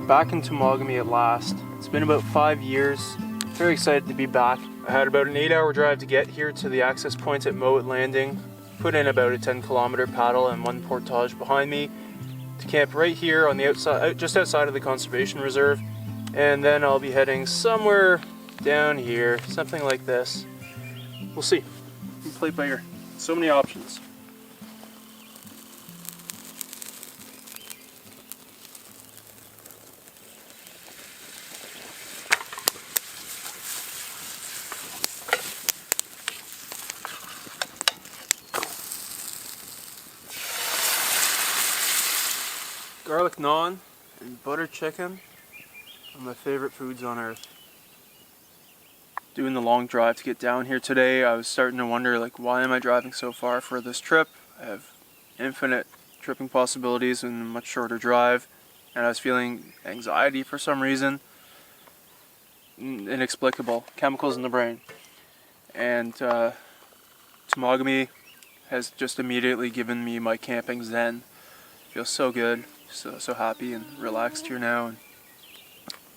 Back in Temagami at last. It's been about 5 years. Very excited to be back. I had about an 8-hour drive to get here to the access points at Myuu Landing. Put in about a 10-kilometer paddle and one portage behind me to camp right here on the outside, just outside of the conservation reserve. And then I'll be heading somewhere down here, something like this. We'll see. We play by ear. So many options. Garlic naan and butter chicken are my favorite foods on earth. Doing the long drive to get down here today, I was starting to wonder, like, why am I driving so far for this trip? I have infinite tripping possibilities and a much shorter drive, and I was feeling anxiety for some reason. Inexplicable. Chemicals in the brain. And Temagami has just immediately given me my camping zen. Feels so good. So happy and relaxed here now, and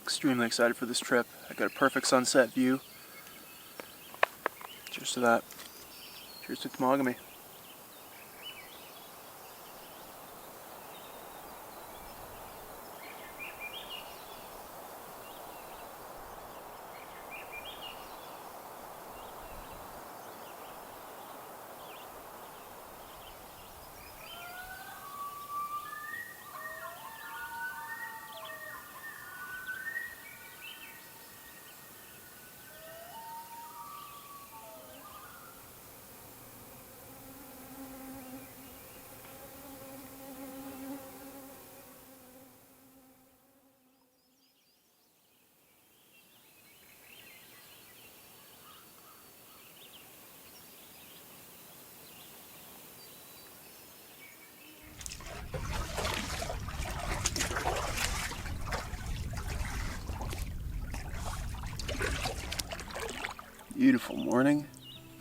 extremely excited for this trip. I got a perfect sunset view. Cheers to that. Cheers to Temagami. Beautiful morning.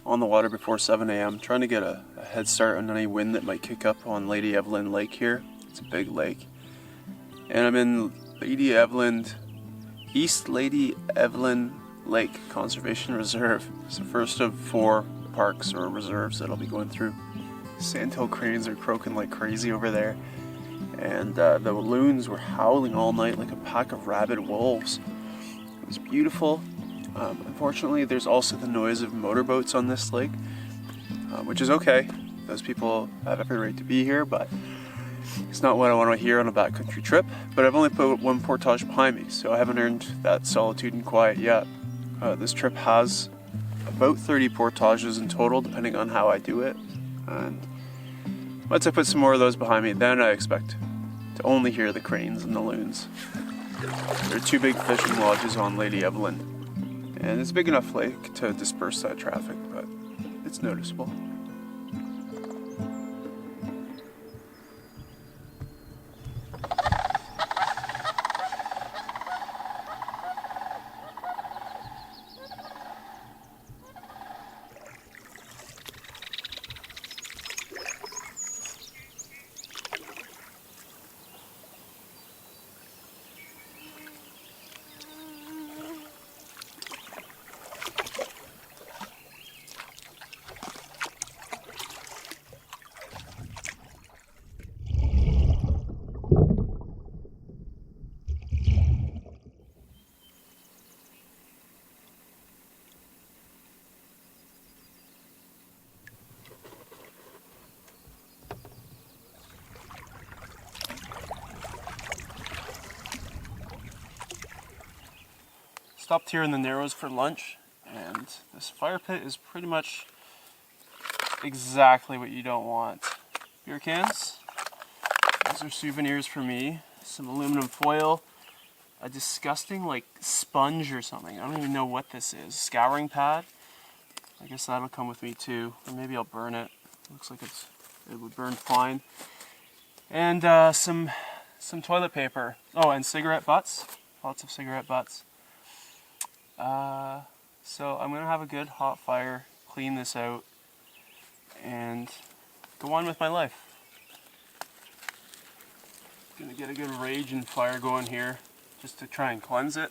On the water before 7 a.m. Trying to get a head start on any wind that might kick up on Lady Evelyn Lake here. It's a big lake. And I'm in East Lady Evelyn Lake Conservation Reserve. It's the first of 4 parks or reserves that I'll be going through. Sandhill cranes are croaking like crazy over there. And the loons were howling all night like a pack of rabid wolves. It was beautiful. Unfortunately, there's also the noise of motorboats on this lake, which is okay. Those people have every right to be here, but it's not what I want to hear on a backcountry trip. But I've only put one portage behind me, so I haven't earned that solitude and quiet yet. This trip has about 30 portages in total, depending on how I do it. And once I put some more of those behind me, then I expect to only hear the cranes and the loons. There are 2 big fishing lodges on Lady Evelyn. And it's a big enough lake to disperse that traffic, but it's noticeable. Stopped here in the Narrows for lunch, and this fire pit is pretty much exactly what you don't want. Beer cans, those are souvenirs for me. Some aluminum foil, a disgusting like sponge or something. I don't even know what this is. Scouring pad. I guess that'll come with me too, or maybe I'll burn it. Looks like it would burn fine. And some toilet paper. Oh, and cigarette butts. Lots of cigarette butts. So I'm gonna have a good hot fire, clean this out, and go on with my life. Gonna get a good rage and fire going here. just to try and cleanse it.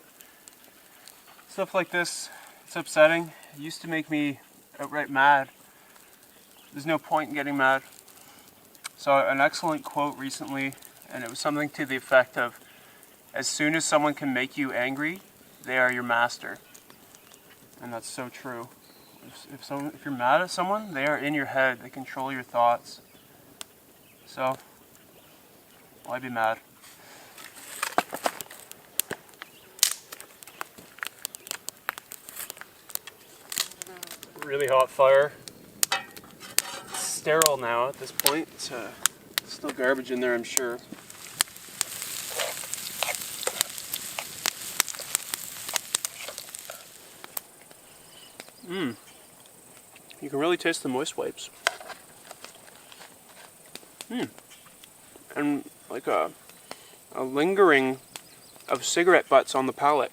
Stuff like this, it's upsetting. It used to make me outright mad. There's no point in getting mad. Saw an excellent quote recently, and it was something to the effect of, as soon as someone can make you angry, they are your master. And that's so true. If you're mad at someone, they are in your head. They control your thoughts. So, why be mad? Really hot fire. It's sterile now at this point. It's still garbage in there, I'm sure. You can really taste the moist wipes. And like a lingering of cigarette butts on the palate.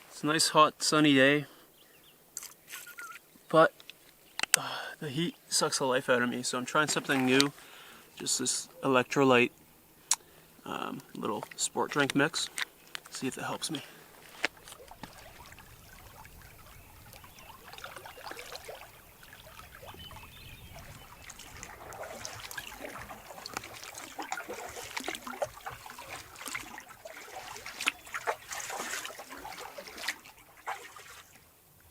It's a nice hot sunny day, but the heat sucks the life out of me, so I'm trying something new. Just this electrolyte little sport drink mix. See if that helps me.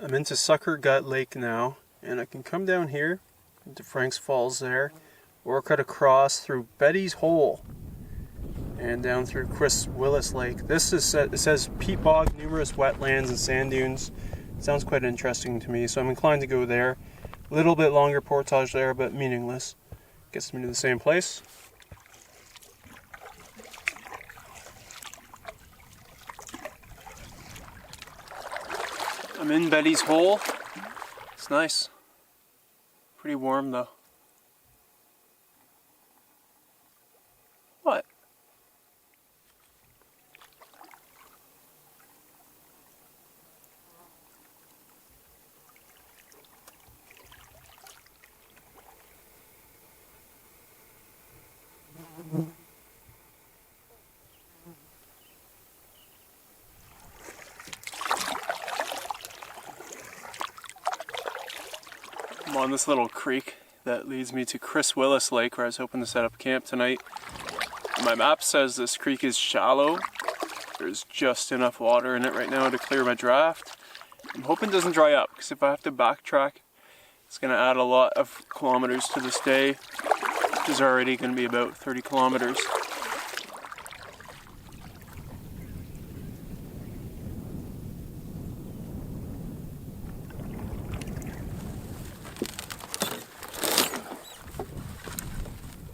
I'm into Sucker Gut Lake now, and I can come down here into Frank's Falls there, or cut across through Betty's Hole and down through Chris Willis Lake. This is it says peat bog, numerous wetlands and sand dunes. It sounds quite interesting to me, so I'm inclined to go there. A little bit longer portage there, but meaningless. Gets me to the same place. I'm in Betty's Hole. It's nice. Pretty warm though. What? I'm on this little creek that leads me to Chris Willis Lake, where I was hoping to set up camp tonight. My map says this creek is shallow. There's just enough water in it right now to clear my draft. I'm hoping it doesn't dry up, because if I have to backtrack, it's going to add a lot of kilometers to this day, which is already going to be about 30 kilometers.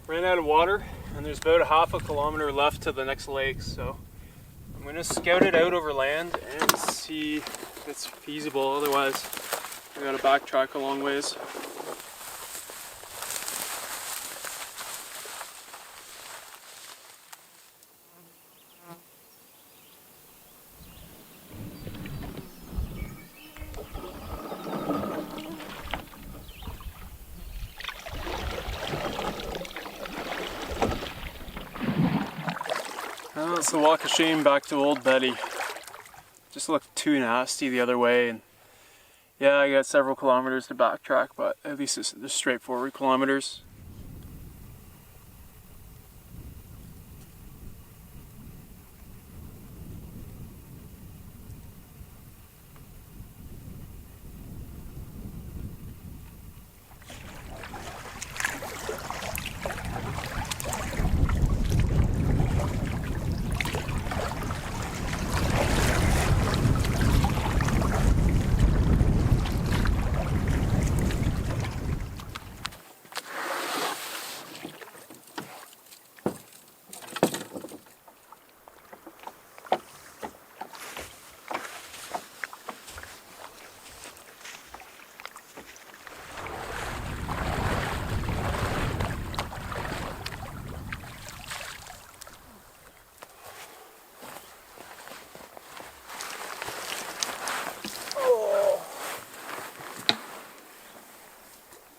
Ran out of water, and there's about a half a kilometer left to the next lake, so I'm going to scout it out over land and see if it's feasible. Otherwise, I got to backtrack a long ways. Well, it's the walk of shame back to Old Betty. Just looked too nasty the other way, and yeah, I got several kilometers to backtrack, but at least it's just straightforward kilometers.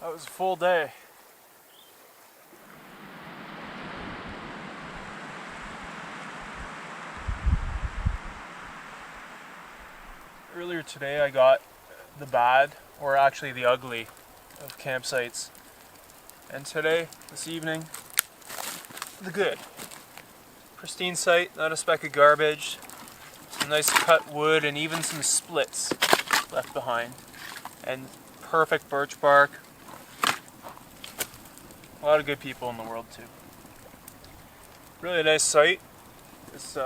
That was a full day. Today I got the bad, or actually the ugly, of campsites. And today, this evening, the good. Pristine site, not a speck of garbage, some nice cut wood, and even some splits left behind. And perfect birch bark. A lot of good people in the world too. Really nice site. This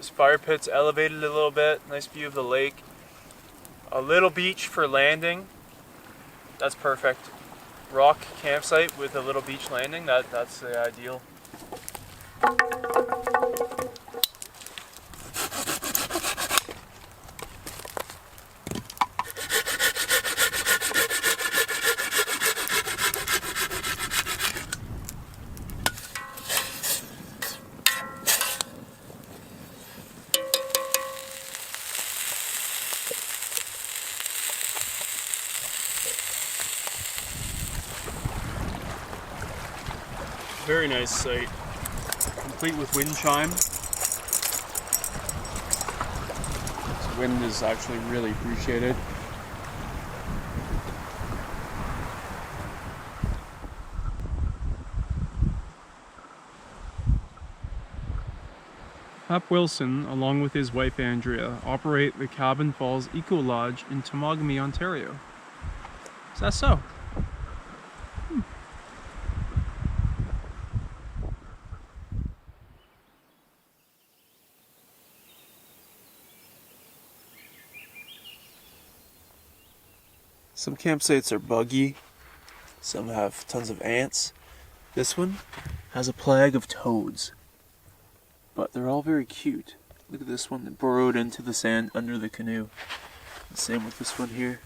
fire pit's elevated a little bit, nice view of the lake. A little beach for landing, that's perfect. Rock campsite with a little beach landing, that's the ideal. Very nice site, complete with wind chime. This wind is actually really appreciated. Hap Wilson, along with his wife Andrea, operate the Cabin Falls Eco Lodge in Temagami, Ontario. Is that so? Some campsites are buggy, some have tons of ants. This one has a plague of toads, but they're all very cute. Look at this one that burrowed into the sand under the canoe. The same with this one here.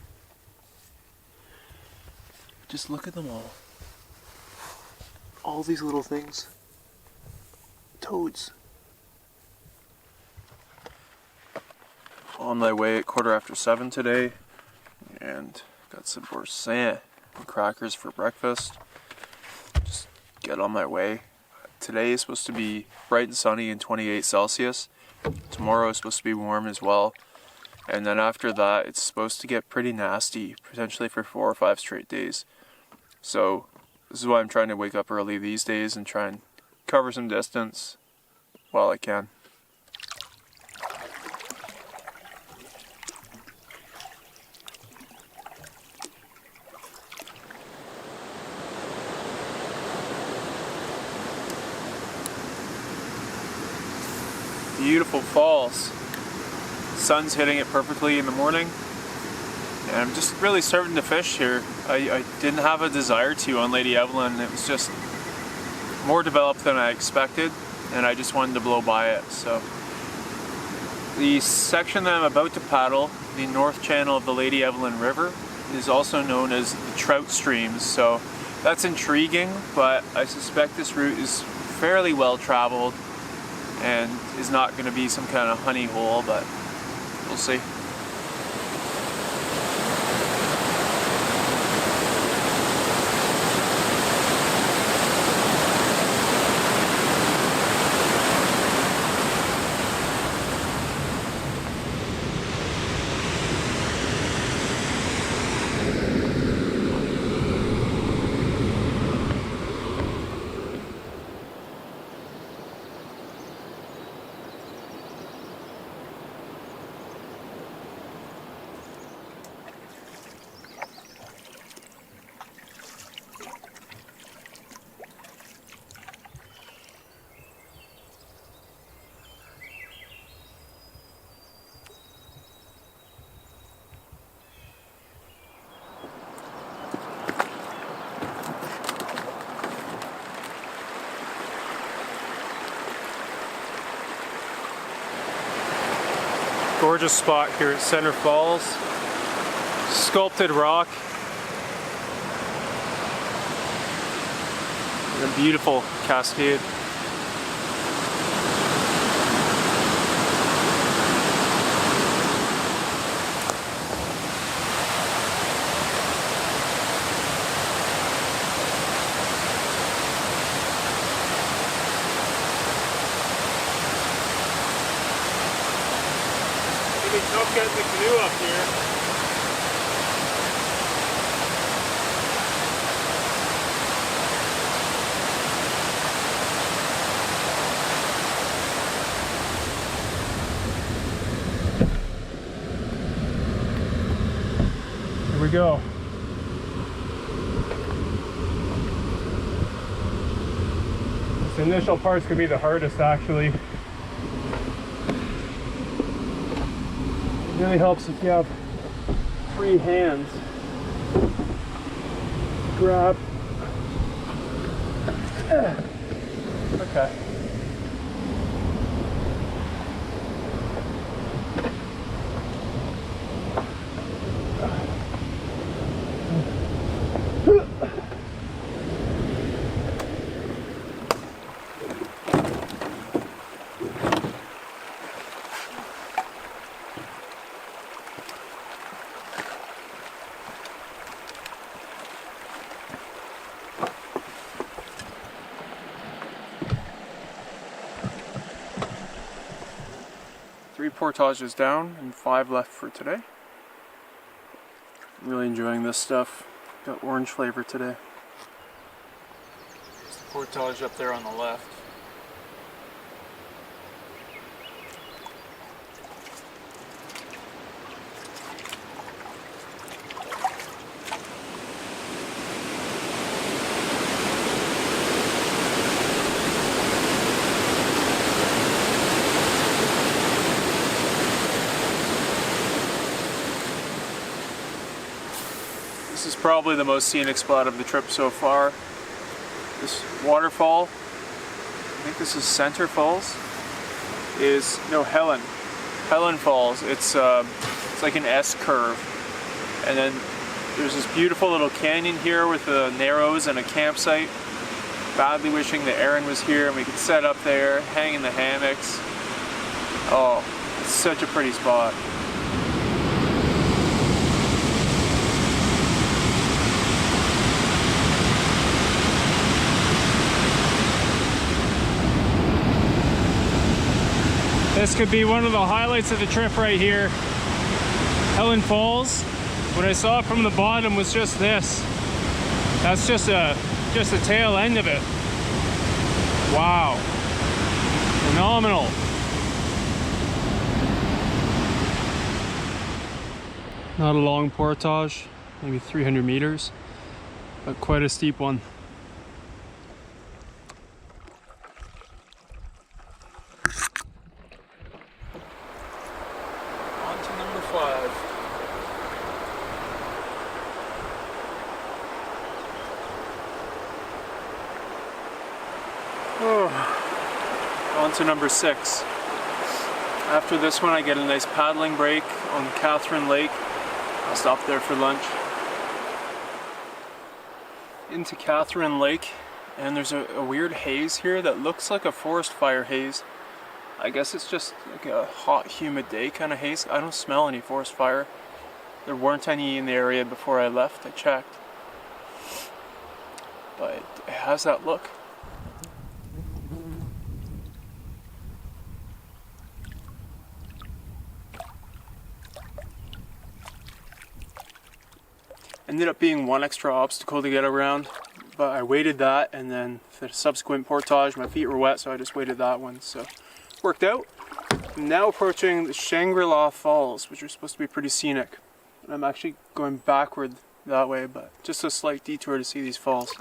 Just look at them all. All these little things. Toads. On my way at 7:15 today, and got some boursin and crackers for breakfast. Just get on my way. Today is supposed to be bright and sunny and 28 Celsius. Tomorrow is supposed to be warm as well. And then after that, it's supposed to get pretty nasty, potentially for 4 or 5 straight days. So this is why I'm trying to wake up early these days and try and cover some distance while I can. Beautiful falls. Sun's hitting it perfectly in the morning, and I'm just really starting to fish here. I didn't have a desire to on Lady Evelyn. It was just more developed than I expected, and I just wanted to blow by it. So the section that I'm about to paddle, the north channel of the Lady Evelyn River, is also known as the trout streams. So that's intriguing, but I suspect this route is fairly well traveled and is not going to be some kind of honey hole, but we'll see. Gorgeous spot here at Center Falls. Sculpted rock. And a beautiful cascade. tough getting the canoe up here. Here we go. This initial part's gonna be the hardest, actually. It really helps if you have free hands. Grab. Okay. Three portages down and 5 left for today. I'm really enjoying this stuff. Got orange flavor today. There's the portage up there on the left. This is probably the most scenic spot of the trip so far. This waterfall, I think this is Center Falls, Helen Falls. It's like an S curve. And then there's this beautiful little canyon here with the narrows and a campsite. Badly wishing that Aaron was here and we could set up there, hang in the hammocks. Oh, it's such a pretty spot. This could be one of the highlights of the trip right here. Helen Falls. What I saw from the bottom was just this. That's just a tail end of it. Wow. Phenomenal. Not a long portage, maybe 300 meters, but quite a steep one. On to number 5. Oh. On to number 6. After this one I get a nice paddling break on Catherine Lake. I'll stop there for lunch. Into Catherine Lake, and there's a weird haze here that looks like a forest fire haze. I guess it's just like a hot, humid day kind of haze. I don't smell any forest fire. There weren't any in the area before I left, I checked. But it has that look. Ended up being one extra obstacle to get around, but I waited that, and then for the subsequent portage my feet were wet, so I just waited that one, so worked out. I'm now approaching the Shangri-La Falls, which are supposed to be pretty scenic. I'm actually going backward that way, but just a slight detour to see these falls.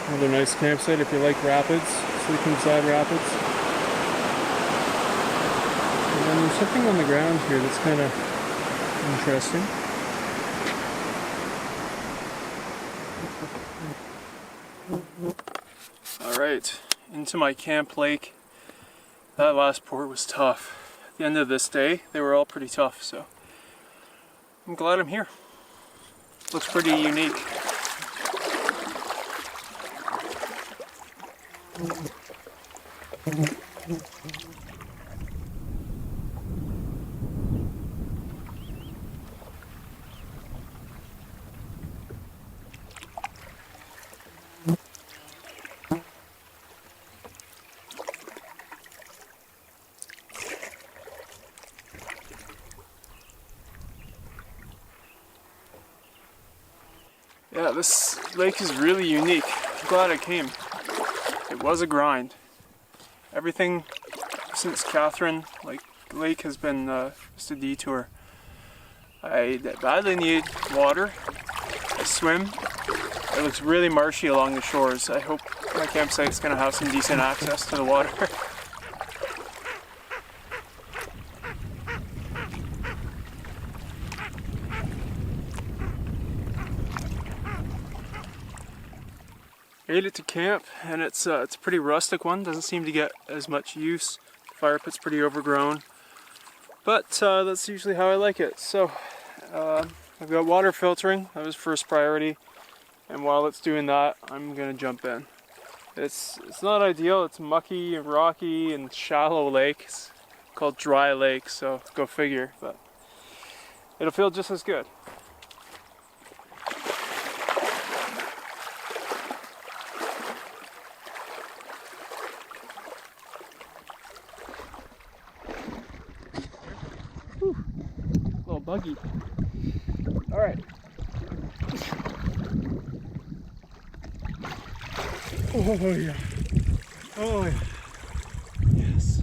Another nice campsite if you like rapids, sleeping beside rapids. And then there's something on the ground here that's kind of interesting. Alright, into my camp lake. That last port was tough. At the end of this day, they were all pretty tough, so I'm glad I'm here. Looks pretty unique. Yeah, this lake is really unique. I'm glad I came. It was a grind. Everything since Catherine Lake has been just a detour. I badly need water, a swim. It looks really marshy along the shores. I hope my campsite's gonna have some decent access to the water. Made it to camp, and it's a pretty rustic one. Doesn't seem to get as much use. The fire pit's pretty overgrown, but that's usually how I like it. So I've got water filtering. That was first priority, and while it's doing that, I'm gonna jump in. It's not ideal. It's mucky and rocky and shallow lake. It's called dry lake, so go figure. But it'll feel just as good. Buggy. All right. Oh yeah. Oh yeah. Yes.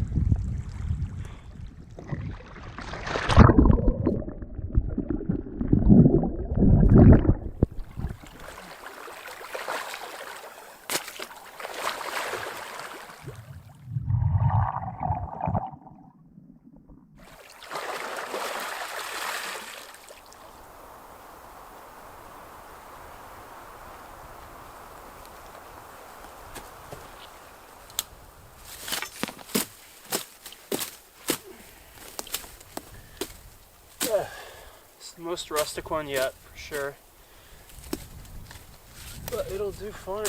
It's the most rustic one yet, for sure. But it'll do fine.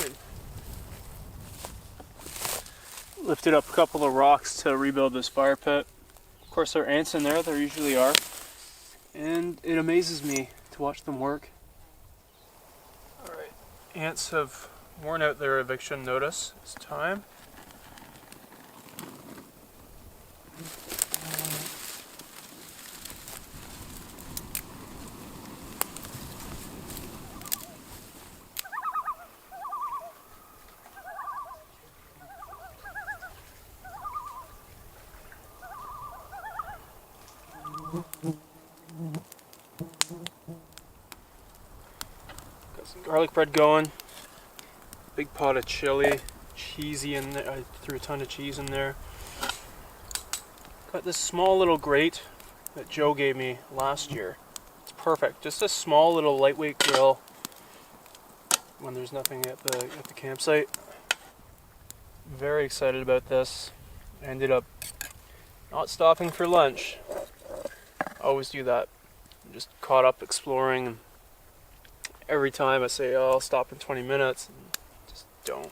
Lifted up a couple of rocks to rebuild this fire pit. Of course, there are ants in there, there usually are. And it amazes me to watch them work. Alright, ants have worn out their eviction notice. It's time. Got some garlic bread going. Big pot of chili, cheesy in there. I threw a ton of cheese in there. Got this small little grate that Joe gave me last year. It's perfect. Just a small little lightweight grill when there's nothing at the campsite. Very excited about this. I ended up not stopping for lunch. Always do that. I'm just caught up exploring, and every time I say, oh, I'll stop in 20 minutes, and just don't.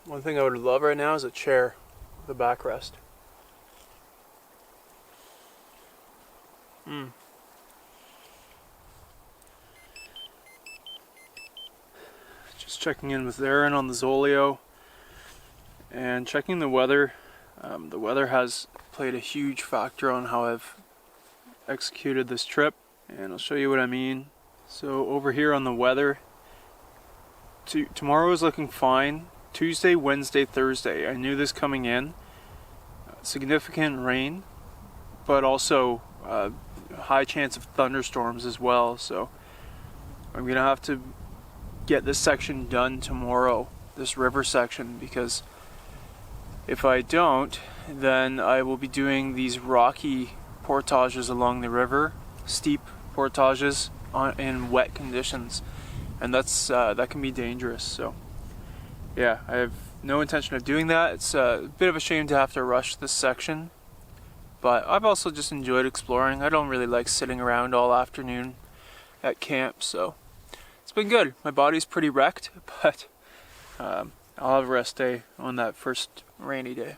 One thing I would love right now is a chair with a backrest. Just checking in with Aaron on the Zolio and checking the weather. The weather has played a huge factor on how I've executed this trip, and I'll show you what I mean. So over here on the weather, tomorrow is looking fine. Tuesday, Wednesday, Thursday, I knew this coming in. Significant rain, but also high chance of thunderstorms as well. So I'm gonna have to get this section done tomorrow, this river section, because if I don't, then I will be doing these rocky portages along the river, steep portages in wet conditions, and that can be dangerous. So yeah, I have no intention of doing that. It's a bit of a shame to have to rush this section, but I've also just enjoyed exploring. I don't really like sitting around all afternoon at camp, so it's been good. My body's pretty wrecked, but I'll have a rest day on that first rainy day.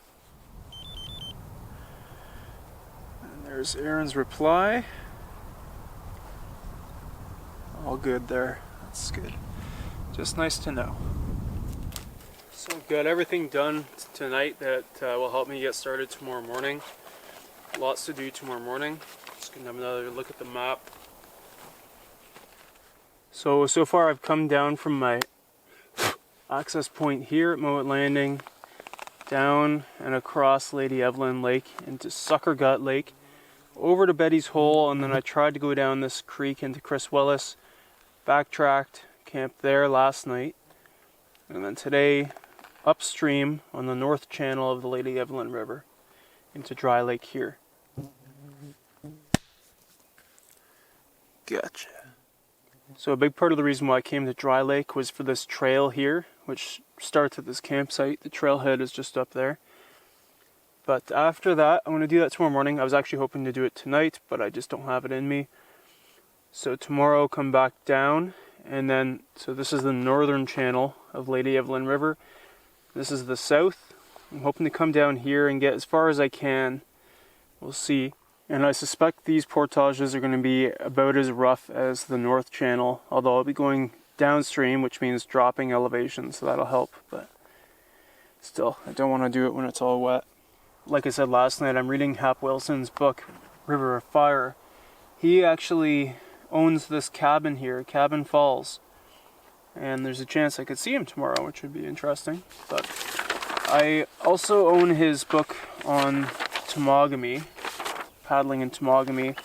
And there's Aaron's reply. All good there. That's good. Just nice to know. So I've got everything done tonight that will help me get started tomorrow morning. Lots to do tomorrow morning. Just gonna have another look at the map. So far I've come down from my access point here at Mowat Landing, down and across Lady Evelyn Lake into Sucker Gut Lake, over to Betty's Hole, and then I tried to go down this creek into Chris Willis, backtracked, camped there last night, and then today upstream on the north channel of the Lady Evelyn River into Dry Lake here. Gotcha. So a big part of the reason why I came to Dry Lake was for this trail here, which starts at this campsite. The trailhead is just up there. But after that, I'm going to do that tomorrow morning. I was actually hoping to do it tonight, but I just don't have it in me. So tomorrow I'll come back down, and then, so this is the northern channel of Lady Evelyn River. This is the south. I'm hoping to come down here and get as far as I can. We'll see. And I suspect these portages are going to be about as rough as the north channel, although I'll be going downstream, which means dropping elevation, so that'll help. But still, I don't want to do it when it's all wet. Like I said last night, I'm reading Hap Wilson's book, River of Fire. He actually owns this cabin here, Cabin Falls. And there's a chance I could see him tomorrow, which would be interesting. But I also own his book on Temagami, paddling in Temagami,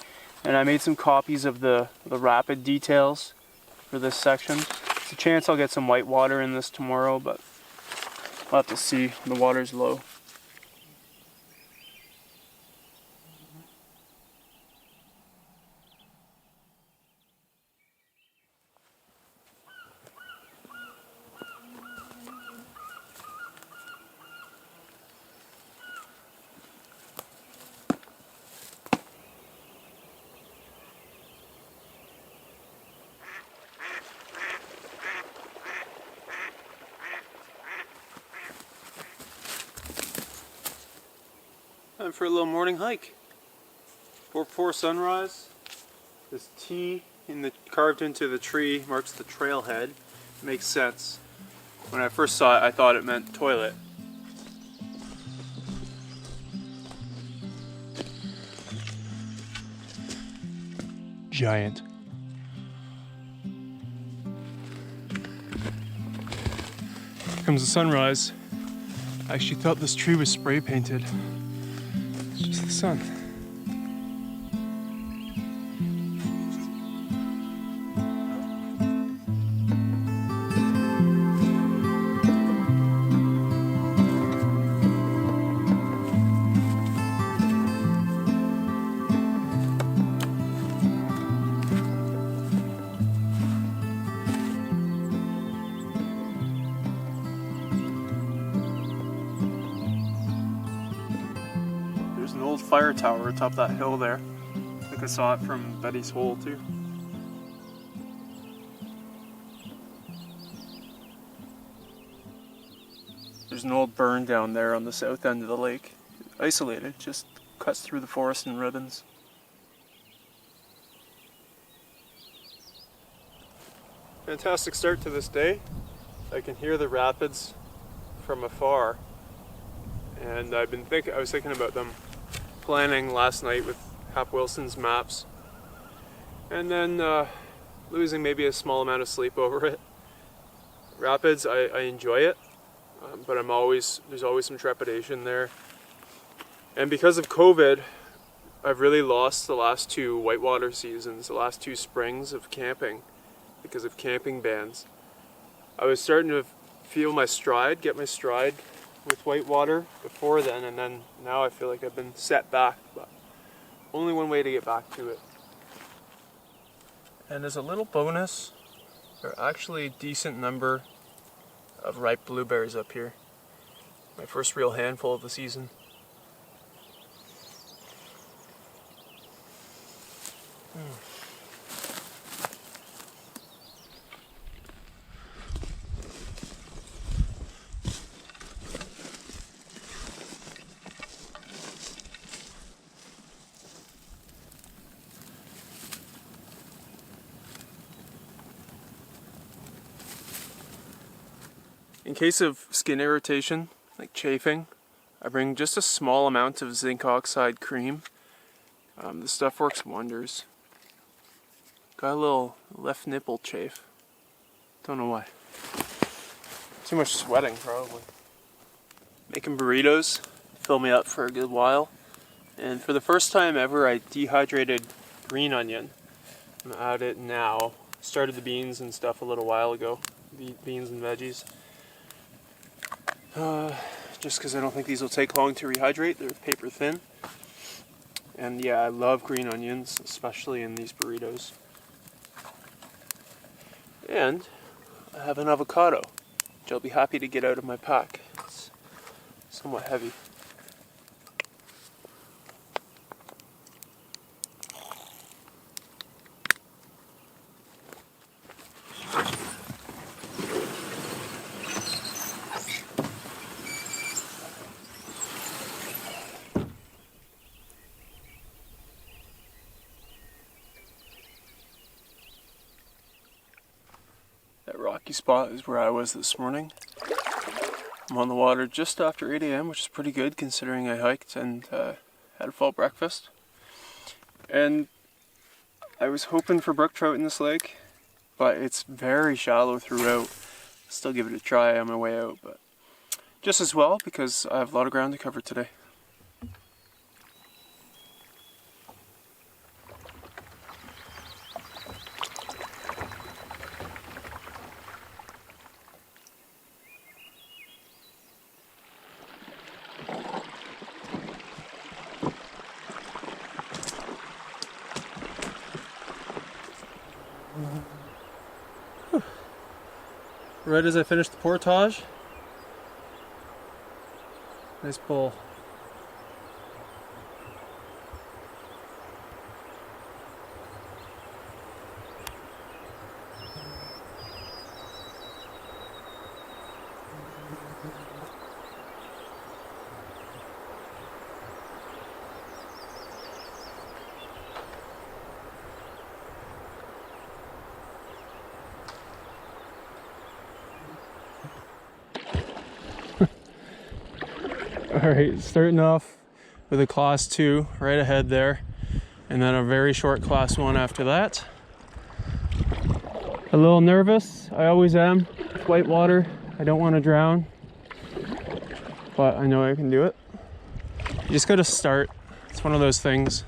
and I made some copies of the rapid details for this section. There's a chance I'll get some white water in this tomorrow, but I'll have to see. The water's low. Time for a little morning hike. Before sunrise, this T carved into the tree marks the trailhead. Makes sense. When I first saw it, I thought it meant toilet. Giant. Here comes the sunrise. I actually thought this tree was spray painted. It's just the sun. Fire tower atop that hill there. I think I saw it from Betty's Hole too. There's an old burn down there on the south end of the lake. Isolated, just cuts through the forest in ribbons. Fantastic start to this day. I can hear the rapids from afar, and I was thinking about them planning last night with Hap Wilson's maps, and then losing maybe a small amount of sleep over it. Rapids, I enjoy it, but there's always some trepidation there. And because of COVID, I've really lost the last two whitewater seasons, the last two springs of camping, because of camping bans. I was starting to feel my stride, get my stride with whitewater before then, and then now I feel like I've been set back, but only one way to get back to it. And as a little bonus, there are actually a decent number of ripe blueberries up here. My first real handful of the season. In case of skin irritation, like chafing, I bring just a small amount of zinc oxide cream. This stuff works wonders. Got a little left nipple chafe. Don't know why. Too much sweating, probably. Making burritos fill me up for a good while. And for the first time ever, I dehydrated green onion. I'm at it now. Started the beans and stuff a little while ago. Beans and veggies. Just because I don't think these will take long to rehydrate. They're paper thin. And yeah, I love green onions, especially in these burritos. And I have an avocado, which I'll be happy to get out of my pack. It's somewhat heavy. That rocky spot is where I was this morning. I'm on the water just after 8 a.m., which is pretty good considering I hiked and had a full breakfast. And I was hoping for brook trout in this lake, but it's very shallow throughout. Still give it a try on my way out, but just as well because I have a lot of ground to cover today. Right as I finish the portage, nice pull. Alright, starting off with a class 2 right ahead there, and then a very short class 1 after that. A little nervous, I always am. It's white water, I don't want to drown, but I know I can do it. You just gotta start, it's one of those things.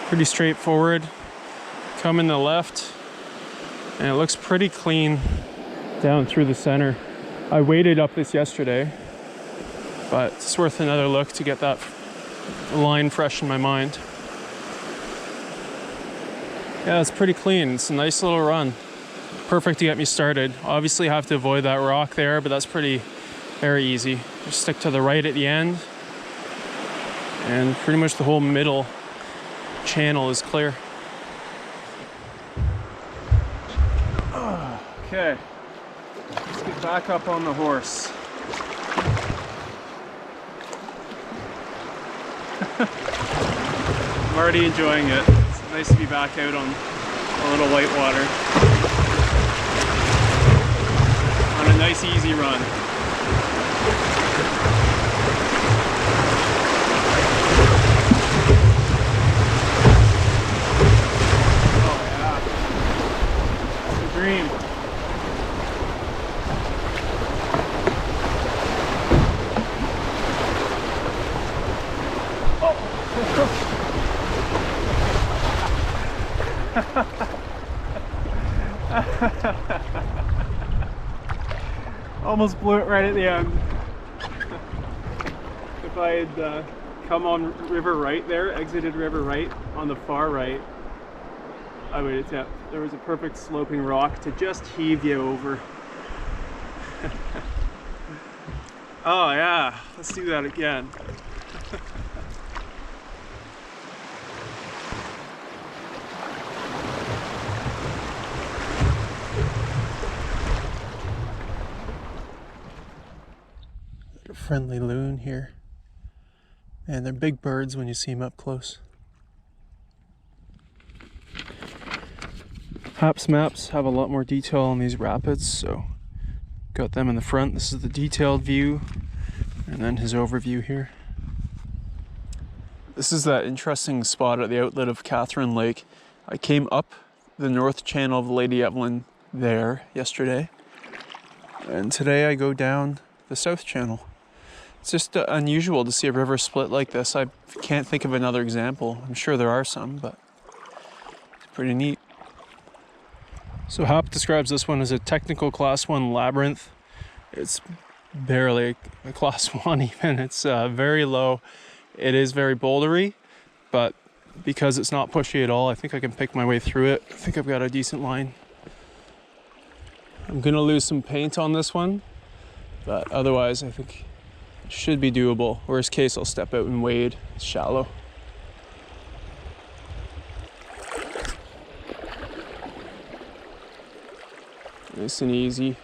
Pretty straightforward. Come in the left, and it looks pretty clean down through the center. I waded up this yesterday, but it's worth another look to get that line fresh in my mind. Yeah, it's pretty clean. It's a nice little run. Perfect to get me started. Obviously have to avoid that rock there, but that's very easy. Just stick to the right at the end, and pretty much the whole middle channel is clear. Okay. Let's get back up on the horse. I'm already enjoying it. It's nice to be back out on a little white water. On a nice easy run. Oh yeah. It's a dream. Almost blew it right at the end. If I had come on river right there, exited river right, on the far right, I would have tipped. There was a perfect sloping rock to just heave you over. Oh yeah, let's do that again. A friendly loon here, and they're big birds when you see them up close. Haps maps have a lot more detail on these rapids, so got them in the front. This is the detailed view, and then his overview here. This is that interesting spot at the outlet of Catherine Lake. I came up the north channel of the Lady Evelyn there yesterday, and today I go down the south channel. It's just unusual to see a river split like this. I can't think of another example. I'm sure there are some, but it's pretty neat. So Hap describes this one as a technical class 1 labyrinth. It's barely a class 1 even. It's very low. It is very bouldery, but because it's not pushy at all, I think I can pick my way through it. I think I've got a decent line. I'm gonna lose some paint on this one, but otherwise I think it should be doable. Worst case, I'll step out and wade. It's shallow. Nice and easy.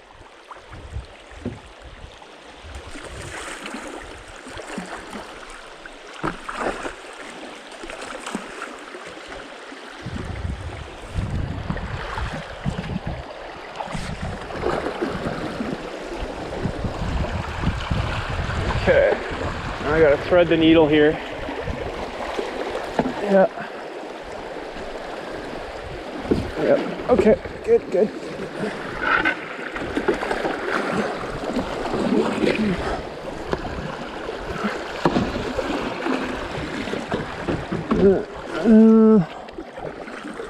Okay, now I gotta thread the needle here. Yeah. Yep. Okay, good.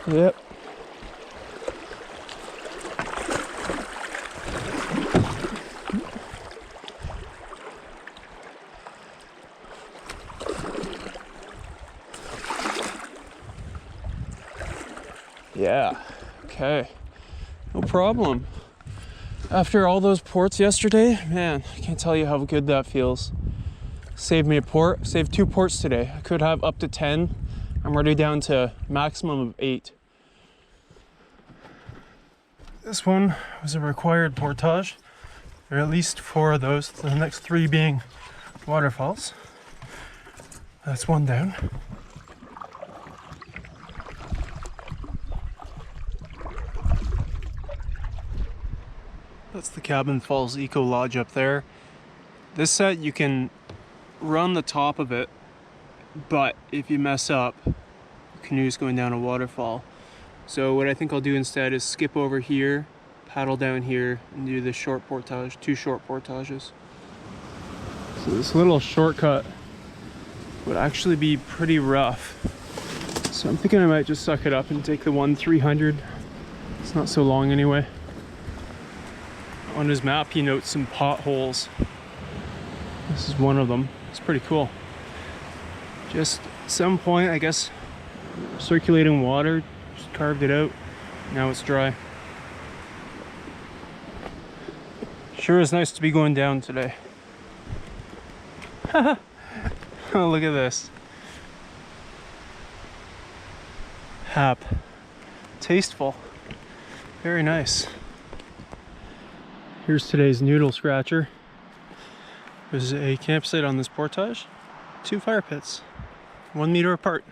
Yep. Yeah, okay, no problem. After all those ports yesterday, man, I can't tell you how good that feels. Saved me a port, saved 2 ports today. I could have up to 10. I'm already down to maximum of 8. This one was a required portage. There are at least 4 of those, the next 3 being waterfalls. That's 1 down. That's the Cabin Falls Eco Lodge up there. This set you can run the top of it, but if you mess up, the canoe's going down a waterfall. So what I think I'll do instead is skip over here, paddle down here, and do the short portage, 2 short portages. So this little shortcut would actually be pretty rough. So I'm thinking I might just suck it up and take the 1/300. It's not so long anyway. On his map he notes some potholes. This is one of them. It's pretty cool. Just at some point, I guess, circulating water, just carved it out. Now it's dry. Sure is nice to be going down today. Oh, look at this. Hap. Tasteful. Very nice. Here's today's noodle scratcher. There's a campsite on this portage. 2 fire pits, 1 meter apart.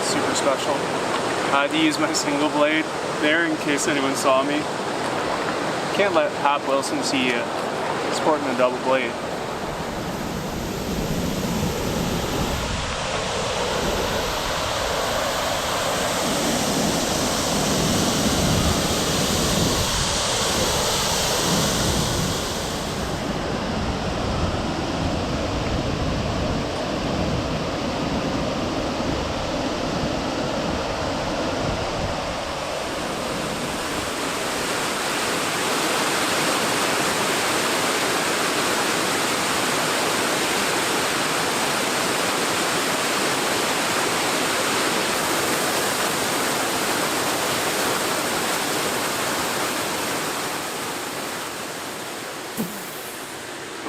Super special. I had to use my single blade there in case anyone saw me. Can't let Hap Wilson see you sporting a double blade.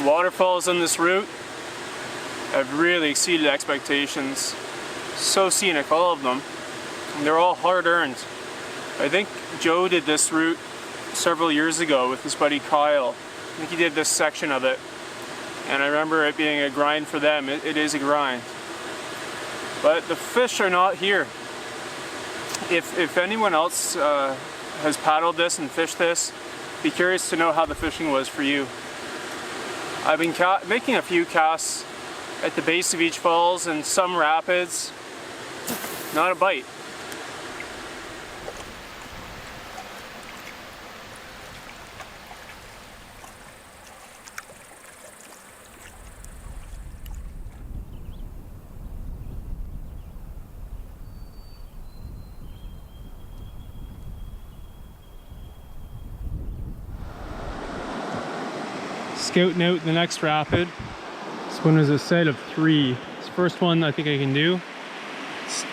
The waterfalls on this route have really exceeded expectations. So scenic, all of them. And they're all hard earned. I think Joe did this route several years ago with his buddy Kyle. I think he did this section of it. And I remember it being a grind for them. It is a grind. But the fish are not here. If anyone else has paddled this and fished this, be curious to know how the fishing was for you. I've been making a few casts at the base of each falls and some rapids. Not a bite. Scouting out the next rapid. This one is a set of 3. This first one I think I can do. It's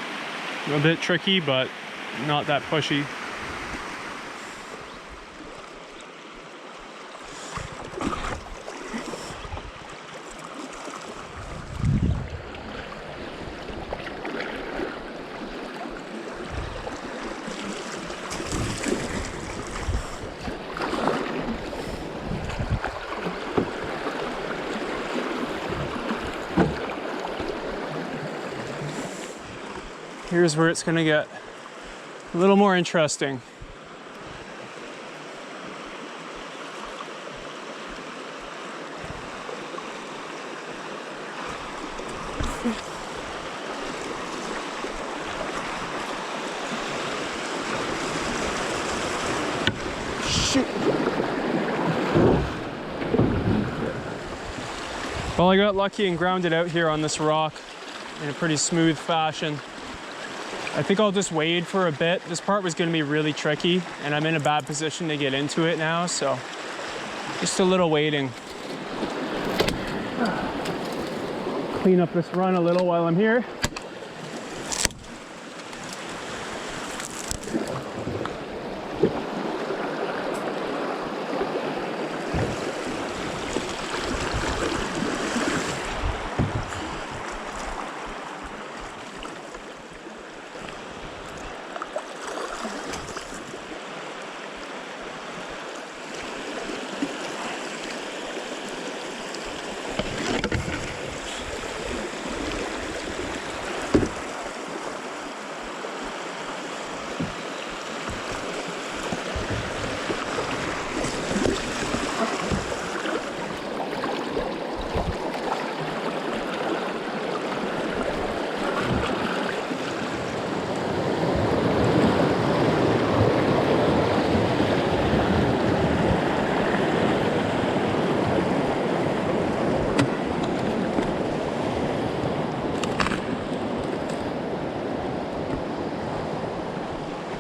a bit tricky, but not that pushy. Here's where it's gonna get a little more interesting. Shoot. Well, I got lucky and grounded out here on this rock in a pretty smooth fashion. I think I'll just wade for a bit. This part was gonna be really tricky and I'm in a bad position to get into it now, so just a little wading. Clean up this run a little while I'm here.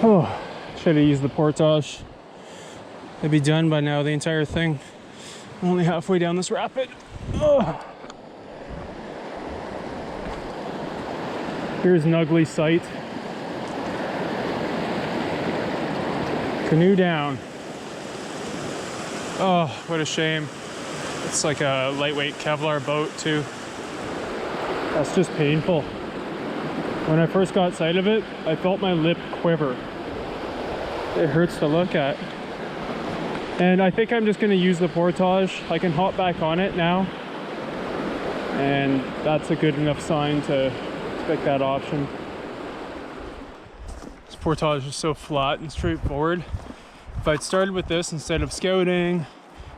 Oh, should have used the portage. It'd be done by now, the entire thing. I'm only halfway down this rapid. Oh. Here's an ugly sight. Canoe down. Oh, what a shame. It's like a lightweight Kevlar boat too. That's just painful. When I first got sight of it, I felt my lip quiver. It hurts to look at. And I think I'm just gonna use the portage. I can hop back on it now. And that's a good enough sign to pick that option. This portage is so flat and straightforward. If I'd started with this instead of scouting,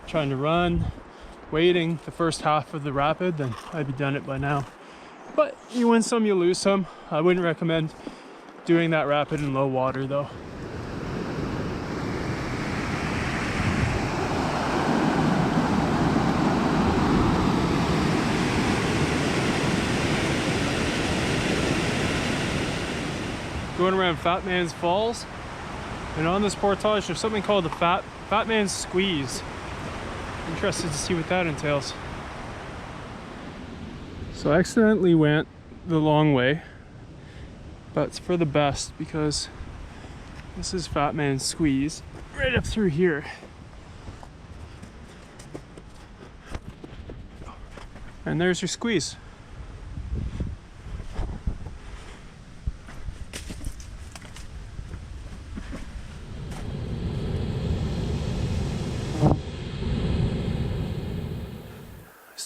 trying to run, waiting the first half of the rapid, then I'd be done it by now. But you win some, you lose some. I wouldn't recommend doing that rapid in low water though. Going around Fat Man's Falls, and on this portage there's something called the Fat Man's Squeeze. Interested to see what that entails. So I accidentally went the long way, but it's for the best because this is Fat Man's Squeeze right up through here. And there's your squeeze.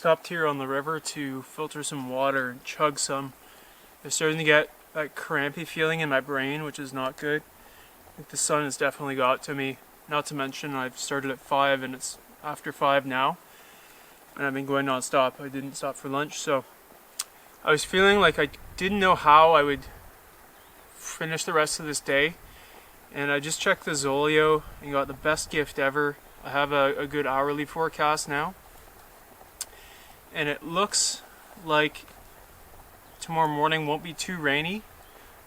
stopped here on the river to filter some water and chug some. I'm starting to get that crampy feeling in my brain, which is not good. I think the sun has definitely got to me. Not to mention I've started at 5 and it's after 5 now. And I've been going non-stop. I didn't stop for lunch, so I was feeling like I didn't know how I would finish the rest of this day. And I just checked the Zolio and got the best gift ever. I have a good hourly forecast now. And it looks like tomorrow morning won't be too rainy.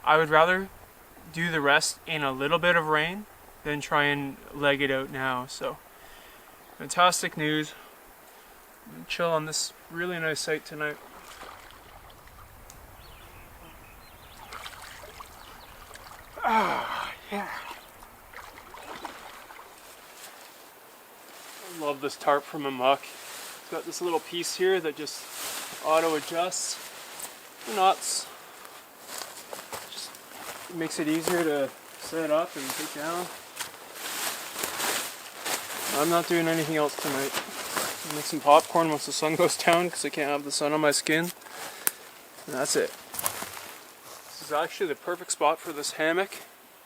I would rather do the rest in a little bit of rain than try and leg it out now. So, fantastic news. I'm gonna chill on this really nice site tonight. Ah, yeah. I love this tarp from Amok. It's got this little piece here that just auto adjusts the knots. Just makes it easier to set up and take down. I'm not doing anything else tonight. I'll make some popcorn once the sun goes down because I can't have the sun on my skin. And that's it. This is actually the perfect spot for this hammock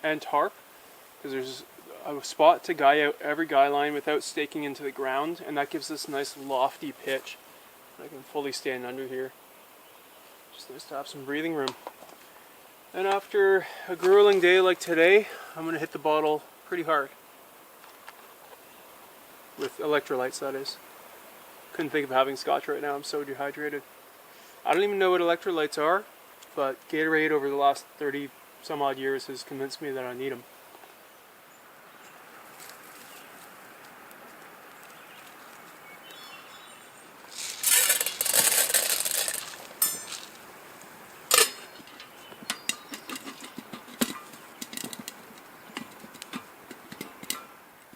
and tarp because there's a spot to guy out every guy line without staking into the ground, and that gives this nice lofty pitch. I can fully stand under here. Just nice to have some breathing room. And after a grueling day like today, I'm going to hit the bottle pretty hard. With electrolytes, that is. Couldn't think of having scotch right now, I'm so dehydrated. I don't even know what electrolytes are, but Gatorade over the last 30 some odd years has convinced me that I need them.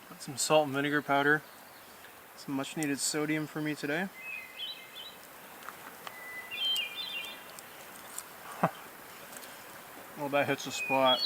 Got some salt and vinegar powder. Some much needed sodium for me today. Well, that hits the spot.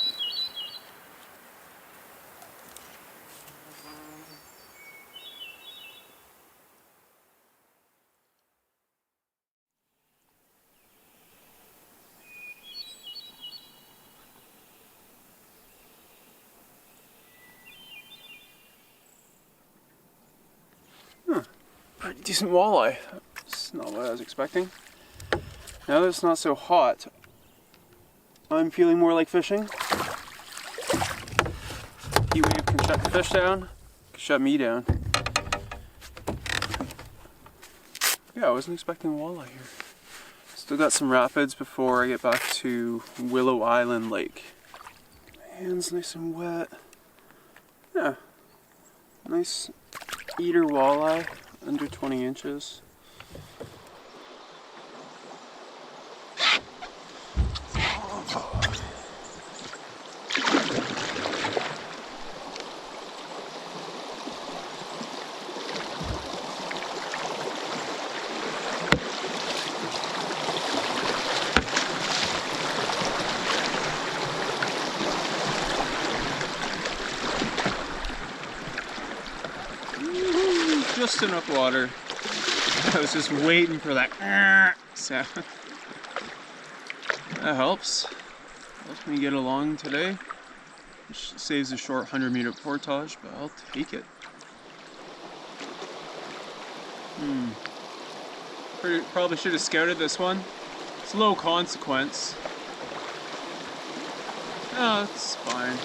Pretty decent walleye. That's not what I was expecting. Now that it's not so hot, I'm feeling more like fishing. Heat wave can shut the fish down, can shut me down. Yeah, I wasn't expecting a walleye here. Still got some rapids before I get back to Willow Island Lake. My hand's nice and wet. Yeah, nice eater walleye, under 20 inches. Just enough water. I was just waiting for that sound. That helps. Helps me get along today. Which saves a short 100-meter portage, but I'll take it. Probably should have scouted this one. It's low consequence. Oh, it's fine.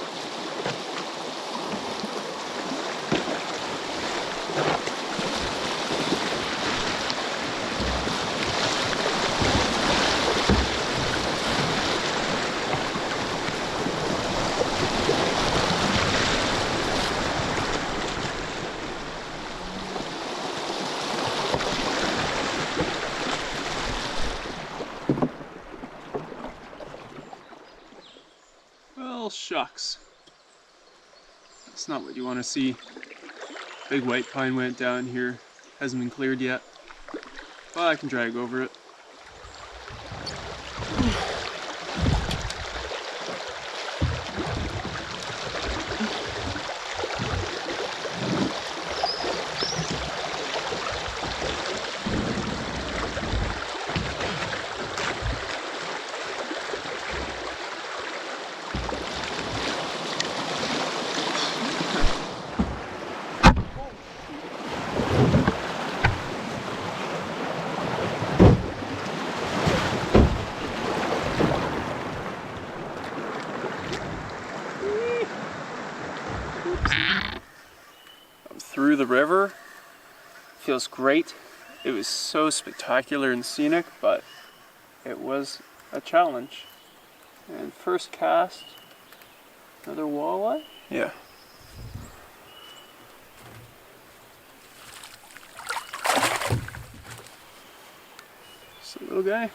Well, shucks. That's not what you want to see. Big white pine went down here. Hasn't been cleared yet. But I can drag over it. through the river. Feels great. It was so spectacular and scenic, but it was a challenge. And first cast, another walleye? Yeah. Just a little guy.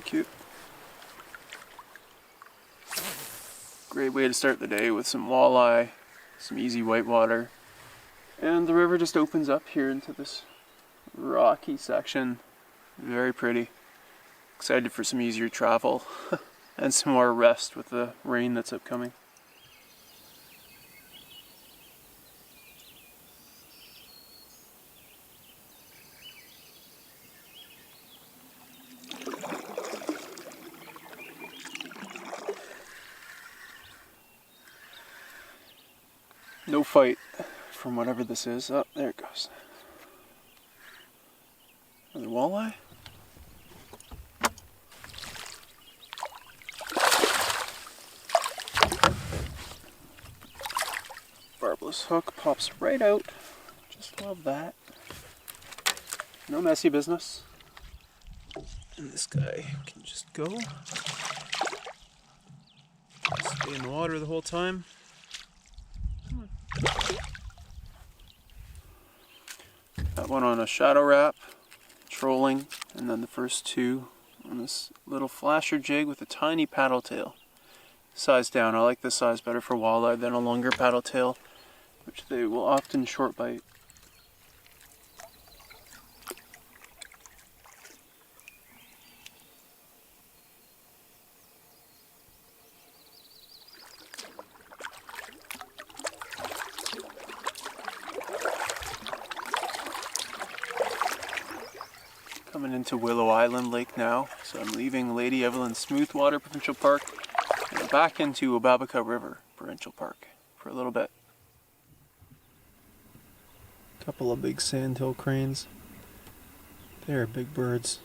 Cute. Great way to start the day with some walleye, some easy whitewater. And the river just opens up here into this rocky section. Very pretty. Excited for some easier travel and some more rest with the rain that's upcoming. No fight from whatever this is. Oh, there it goes. Another walleye? Barbless hook pops right out. Just love that. No messy business. And this guy can just go. Stay in the water the whole time. That one on a shadow wrap, trolling, and then the first two on this little flasher jig with a tiny paddle tail. Size down. I like this size better for walleye than a longer paddle tail, which they will often short bite. Coming into Willow Island Lake now, so I'm leaving Lady Evelyn Smoothwater Provincial Park and back into Obabaca River Provincial Park for a little bit. Couple of big sandhill cranes. They're big birds.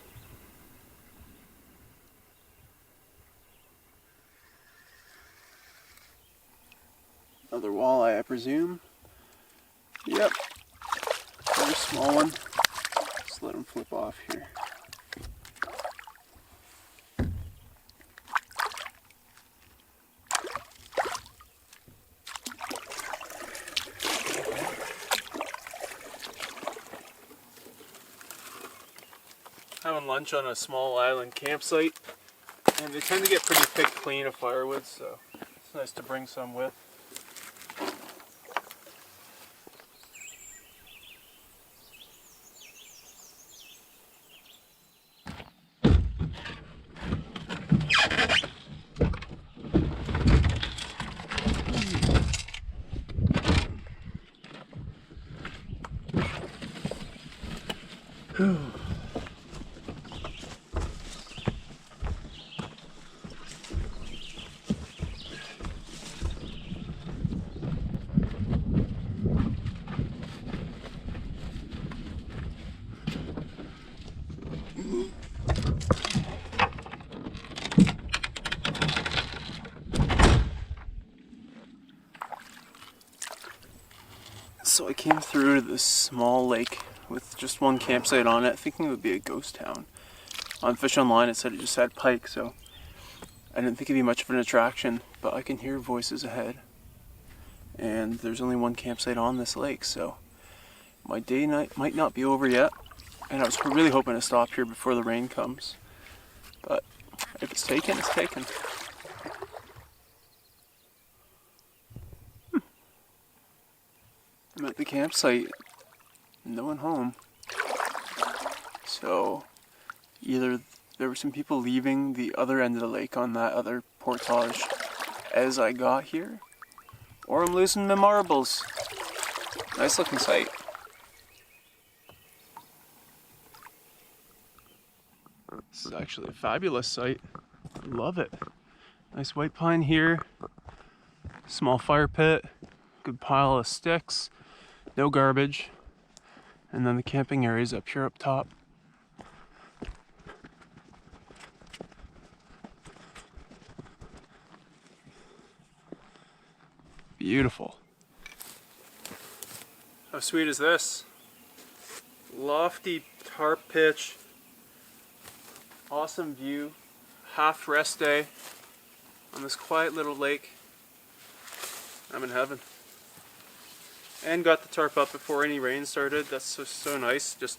Another walleye, I presume. Yep. Very small one. Just let him flip off here. Having lunch on a small island campsite, and they tend to get pretty thick clean of firewood, so it's nice to bring some with. So I came through to this small lake with just one campsite on it, thinking it would be a ghost town. On Fish Online it said it just had pike, so I didn't think it'd be much of an attraction, but I can hear voices ahead. And there's only one campsite on this lake, so my day night might not be over yet. And I was really hoping to stop here before the rain comes. But if it's taken, it's taken. I'm at the campsite, no one home. So either there were some people leaving the other end of the lake on that other portage as I got here, or I'm losing my marbles. Nice looking sight. This is actually a fabulous sight. Love it. Nice white pine here. Small fire pit. Good pile of sticks. No garbage. And then the camping area's up here up top. Beautiful. How sweet is this? Lofty tarp pitch, awesome view, half rest day on this quiet little lake. I'm in heaven. And got the tarp up before any rain started. That's so nice. Just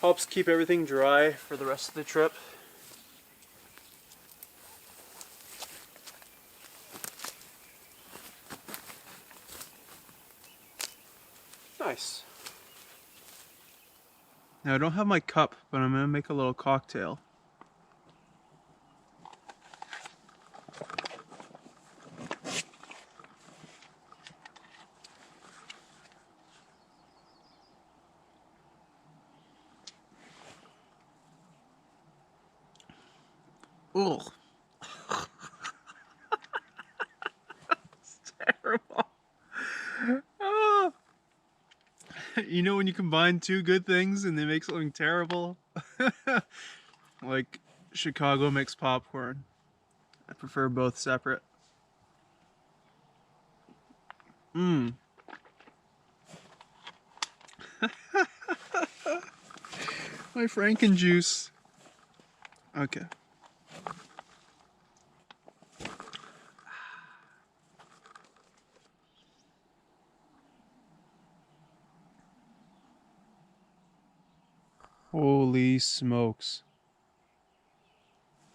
helps keep everything dry for the rest of the trip. Nice. Now I don't have my cup, but I'm gonna make a little cocktail. Ugh. It's terrible. Oh. You know when you combine two good things and they make something terrible? Like Chicago mixed popcorn. I prefer both separate. Mmm. My Franken juice. Okay. Holy smokes.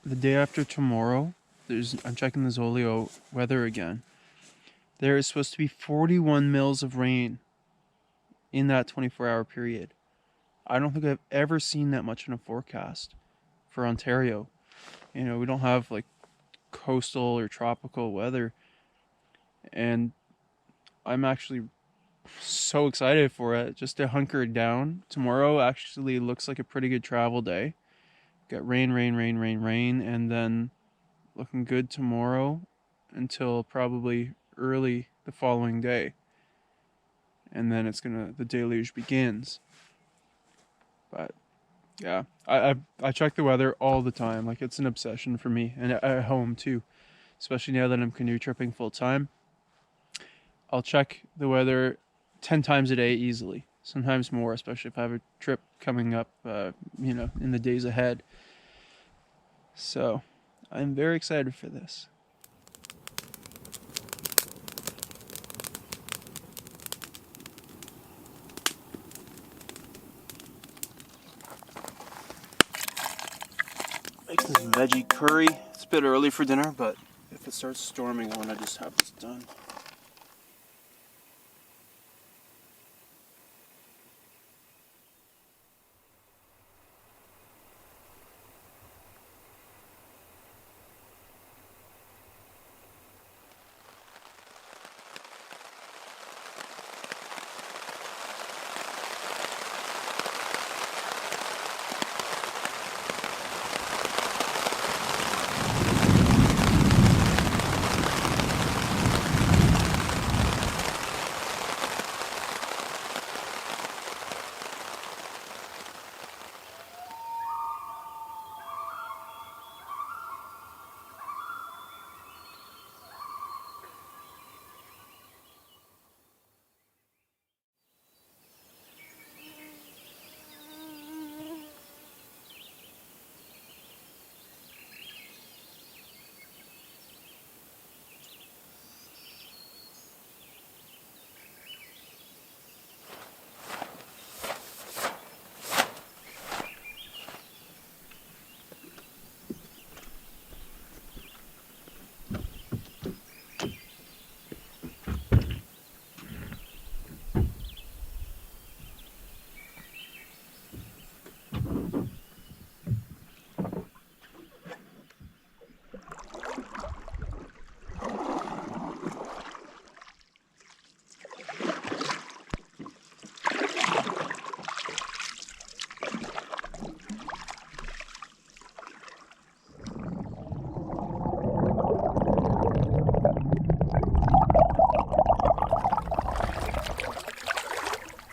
The day after tomorrow, I'm checking the Zolio weather again. There is supposed to be 41 mils of rain in that 24-hour period. I don't think I've ever seen that much in a forecast for Ontario. You know, we don't have like coastal or tropical weather. And I'm actually so excited for it, just to hunker down. Tomorrow actually looks like a pretty good travel day. Got rain, and then looking good tomorrow until probably early the following day. And then the deluge begins. But yeah, I check the weather all the time. Like, it's an obsession for me, and at home too, especially now that I'm canoe tripping full time. I'll check the weather 10 times a day easily, sometimes more, especially if I have a trip coming up, you know, in the days ahead. So I'm very excited for this. Make this veggie curry. It's a bit early for dinner, but if it starts storming, I want to just have this done.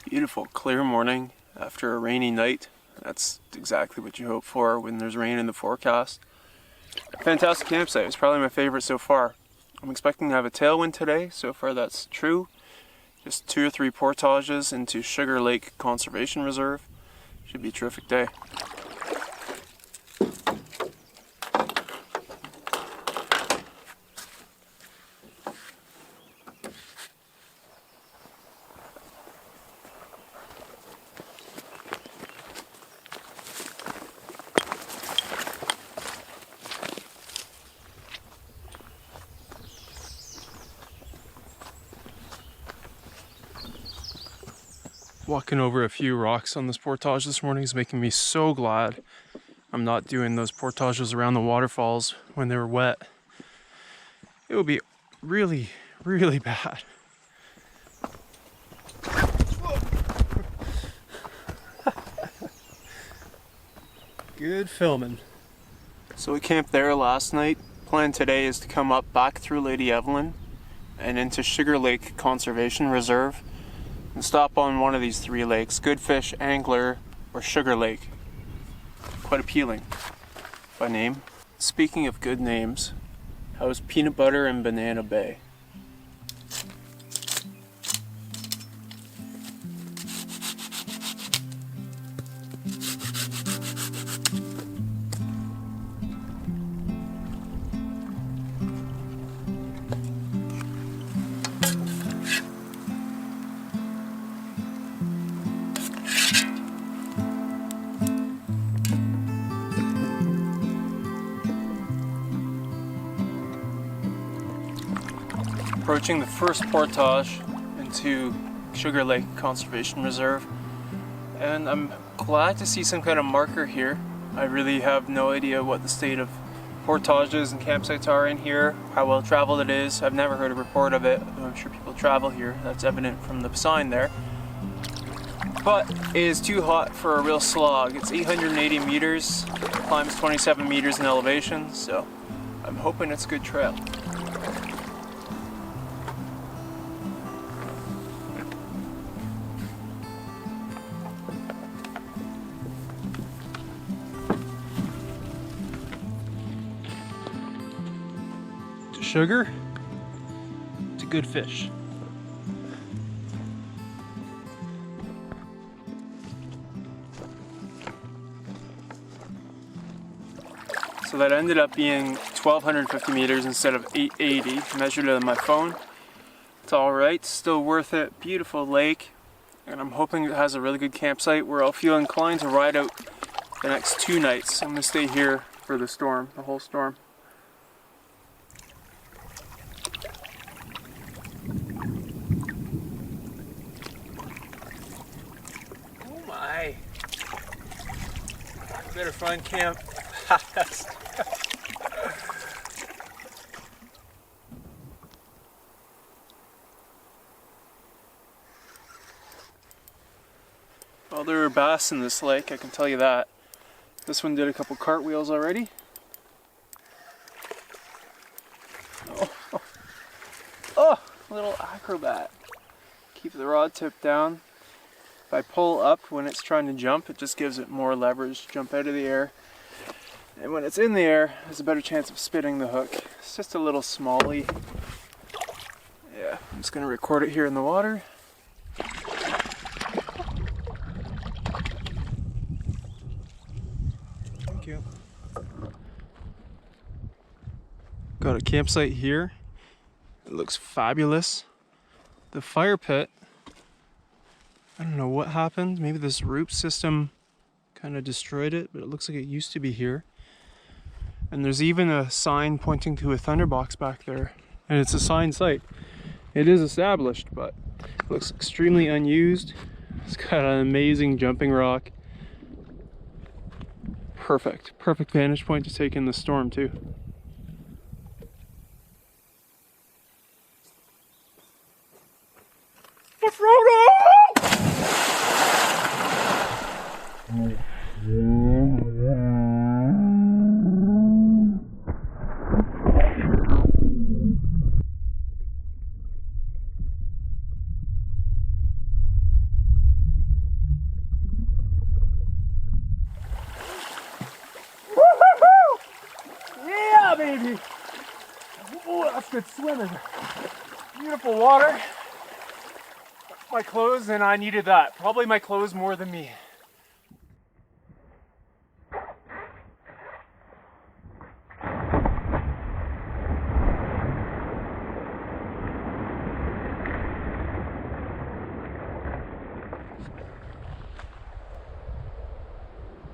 Beautiful, clear morning after a rainy night. That's exactly what you hope for when there's rain in the forecast. Fantastic campsite. It's probably my favorite so far. I'm expecting to have a tailwind today. So far that's true. Just 2 or 3 portages into Sugar Lake Conservation Reserve. Should be a terrific day. Walking over a few rocks on this portage this morning is making me so glad I'm not doing those portages around the waterfalls when they were wet. It would be really, really bad. Good filming. So we camped there last night. Plan today is to come up back through Lady Evelyn and into Sugar Lake Conservation Reserve and stop on one of these 3 lakes, Goodfish, Angler, or Sugar Lake. Quite appealing by name. Speaking of good names, how's Peanut Butter and Banana Bay? Approaching the first portage into Sugar Lake Conservation Reserve, and I'm glad to see some kind of marker here. I really have no idea what the state of portages and campsites are in here, how well traveled it is. I've never heard a report of it, though I'm sure people travel here. That's evident from the sign there. But it is too hot for a real slog. It's 880 meters, climbs 27 meters in elevation, so I'm hoping it's a good trail. Sugar to good fish. So that ended up being 1,250 meters instead of 880, measured on my phone. It's alright, still worth it. Beautiful lake, and I'm hoping it has a really good campsite where I'll feel inclined to ride out the next 2 nights. I'm going to stay here for the storm, the whole storm. Better find camp fast. Well, there are bass in this lake, I can tell you that. This one did a couple cartwheels already. Oh, little acrobat. Keep the rod tip down. If I pull up when it's trying to jump, it just gives it more leverage to jump out of the air. And when it's in the air, there's a better chance of spitting the hook. It's just a little smallie. Yeah, I'm just gonna record it here in the water. Thank you. Got a campsite here. It looks fabulous. The fire pit, I don't know what happened. Maybe this root system kind of destroyed it, but it looks like it used to be here. And there's even a sign pointing to a thunderbox back there. And it's a signed site. It is established, but it looks extremely unused. It's got an amazing jumping rock. Perfect vantage point to take in the storm too. Yeah, baby! Oh, that's good swimming. Beautiful water. my clothes, and I needed that. Probably my clothes more than me.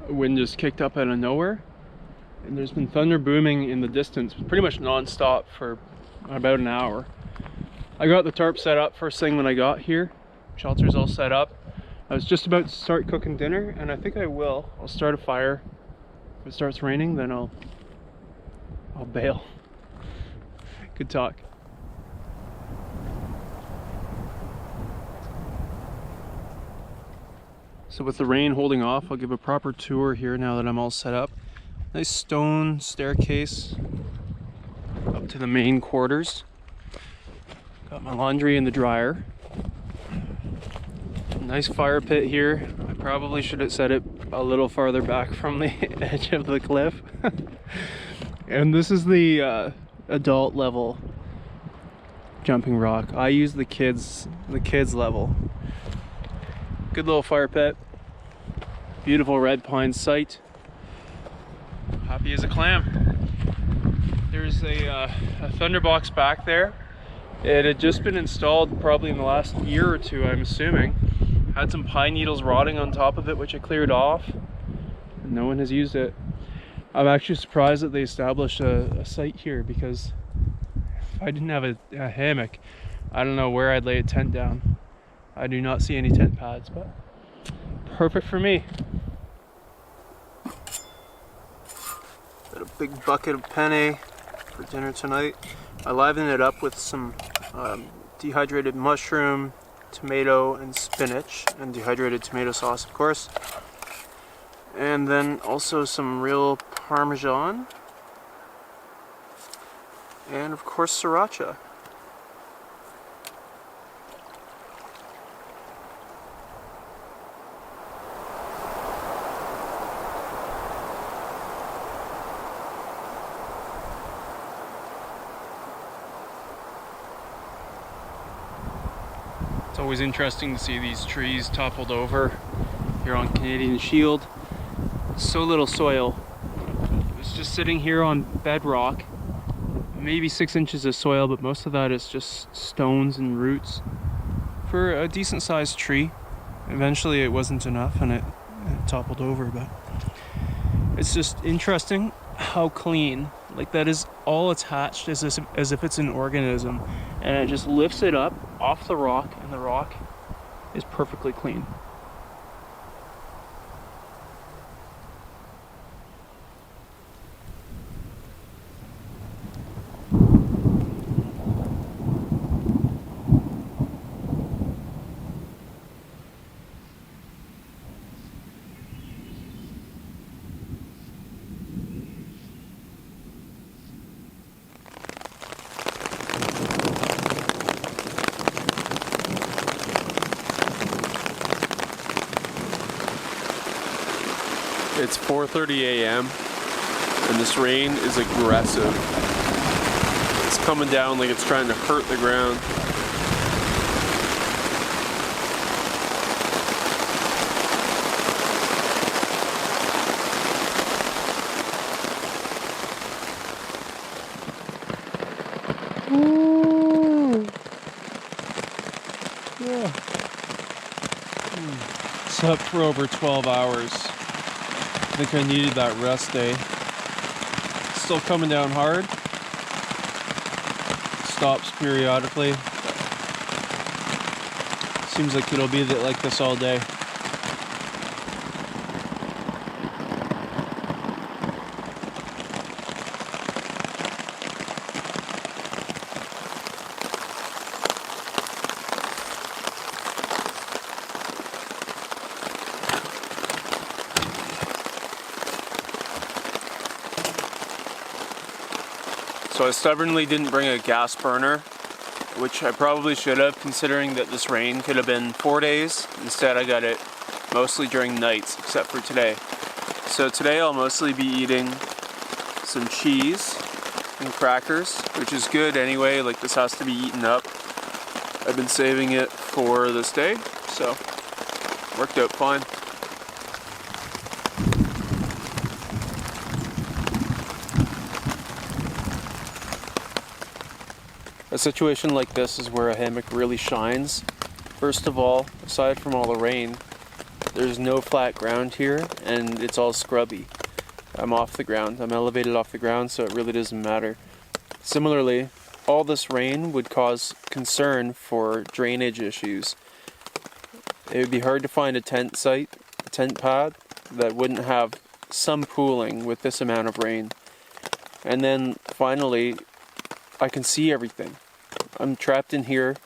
Wind just kicked up out of nowhere, and there's been thunder booming in the distance pretty much non-stop for about an hour. I got the tarp set up first thing when I got here. Shelter's all set up. I was just about to start cooking dinner, and I think I will. I'll start a fire. If it starts raining, then I'll bail. Good talk. So with the rain holding off, I'll give a proper tour here now that I'm all set up. Nice stone staircase up to the main quarters. Got my laundry in the dryer. Nice fire pit here. I probably should have set it a little farther back from the edge of the cliff. And this is the adult level jumping rock. I use the kids level. Good little fire pit. Beautiful red pine site. Happy as a clam. There's a thunderbox back there. It had just been installed probably in the last year or two, I'm assuming. Had some pine needles rotting on top of it, which I cleared off. And no one has used it. I'm actually surprised that they established a site here, because if I didn't have a hammock, I don't know where I'd lay a tent down. I do not see any tent pads, but perfect for me. Got a big bucket of penne for dinner tonight. I livened it up with some dehydrated mushroom, tomato, and spinach, and dehydrated tomato sauce, of course. And then also some real Parmesan, and of course sriracha. It's always interesting to see these trees toppled over here on Canadian Shield. So little soil. It was just sitting here on bedrock. Maybe 6 inches of soil, but most of that is just stones and roots for a decent sized tree. Eventually it wasn't enough and it toppled over, but it's just interesting how clean, like that is all attached as if it's an organism, and it just lifts it up off the rock, and the rock is perfectly clean. It's 4:30 a.m. and this rain is aggressive. It's coming down like it's trying to hurt the ground. Ooh. Yeah. Slept for over 12 hours. I think I needed that rest day. Still coming down hard. Stops periodically. Seems like it'll be like this all day. So I stubbornly didn't bring a gas burner, which I probably should have, considering that this rain could have been 4 days. Instead I got it mostly during nights, except for today. So today I'll mostly be eating some cheese and crackers, which is good anyway, like this has to be eaten up. I've been saving it for this day, so worked out fine. A situation like this is where a hammock really shines. First of all, aside from all the rain, there's no flat ground here and it's all scrubby. I'm off the ground. I'm elevated off the ground, so it really doesn't matter. Similarly, all this rain would cause concern for drainage issues. It would be hard to find a tent site, a tent pad, that wouldn't have some pooling with this amount of rain. And then finally, I can see everything. I'm trapped in here,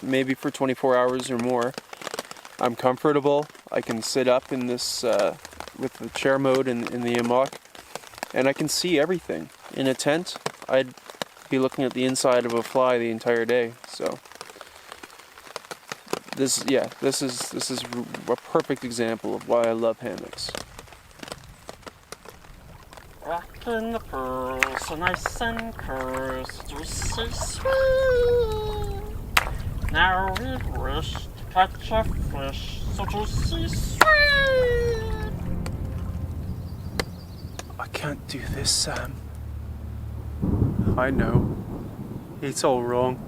maybe for 24 hours or more. I'm comfortable. I can sit up in this with the chair mode in the hammock, and I can see everything. In a tent, I'd be looking at the inside of a fly the entire day. So this is a perfect example of why I love hammocks. Rockin' the pearls, so nice and curls, juicy sweet. Now we wish to catch a fish, so juicy sweet. I can't do this, Sam. I know. It's all wrong.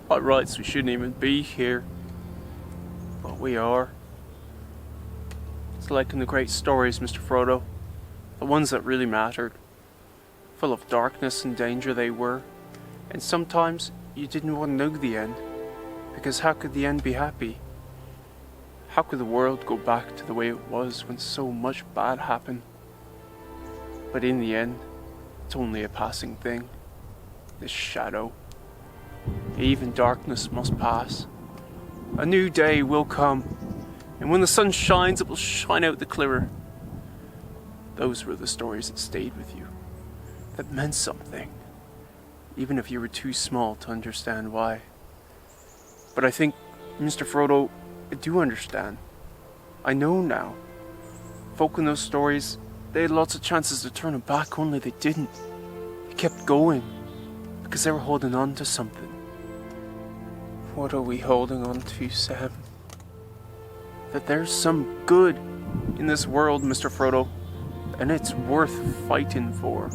By rights, we shouldn't even be here. But we are. It's like in the great stories, Mr. Frodo. The ones that really mattered. Full of darkness and danger they were. And sometimes you didn't want to know the end. Because how could the end be happy? How could the world go back to the way it was when so much bad happened? But in the end, it's only a passing thing. This shadow. Even darkness must pass. A new day will come. And when the sun shines, it will shine out the clearer. Those were the stories that stayed with you, that meant something, even if you were too small to understand why. But I think, Mr. Frodo, I do understand. I know now. Folk in those stories, they had lots of chances to turn it back, only they didn't. They kept going, because they were holding on to something. What are we holding on to, Sam? That there's some good in this world, Mr. Frodo. And it's worth fighting for.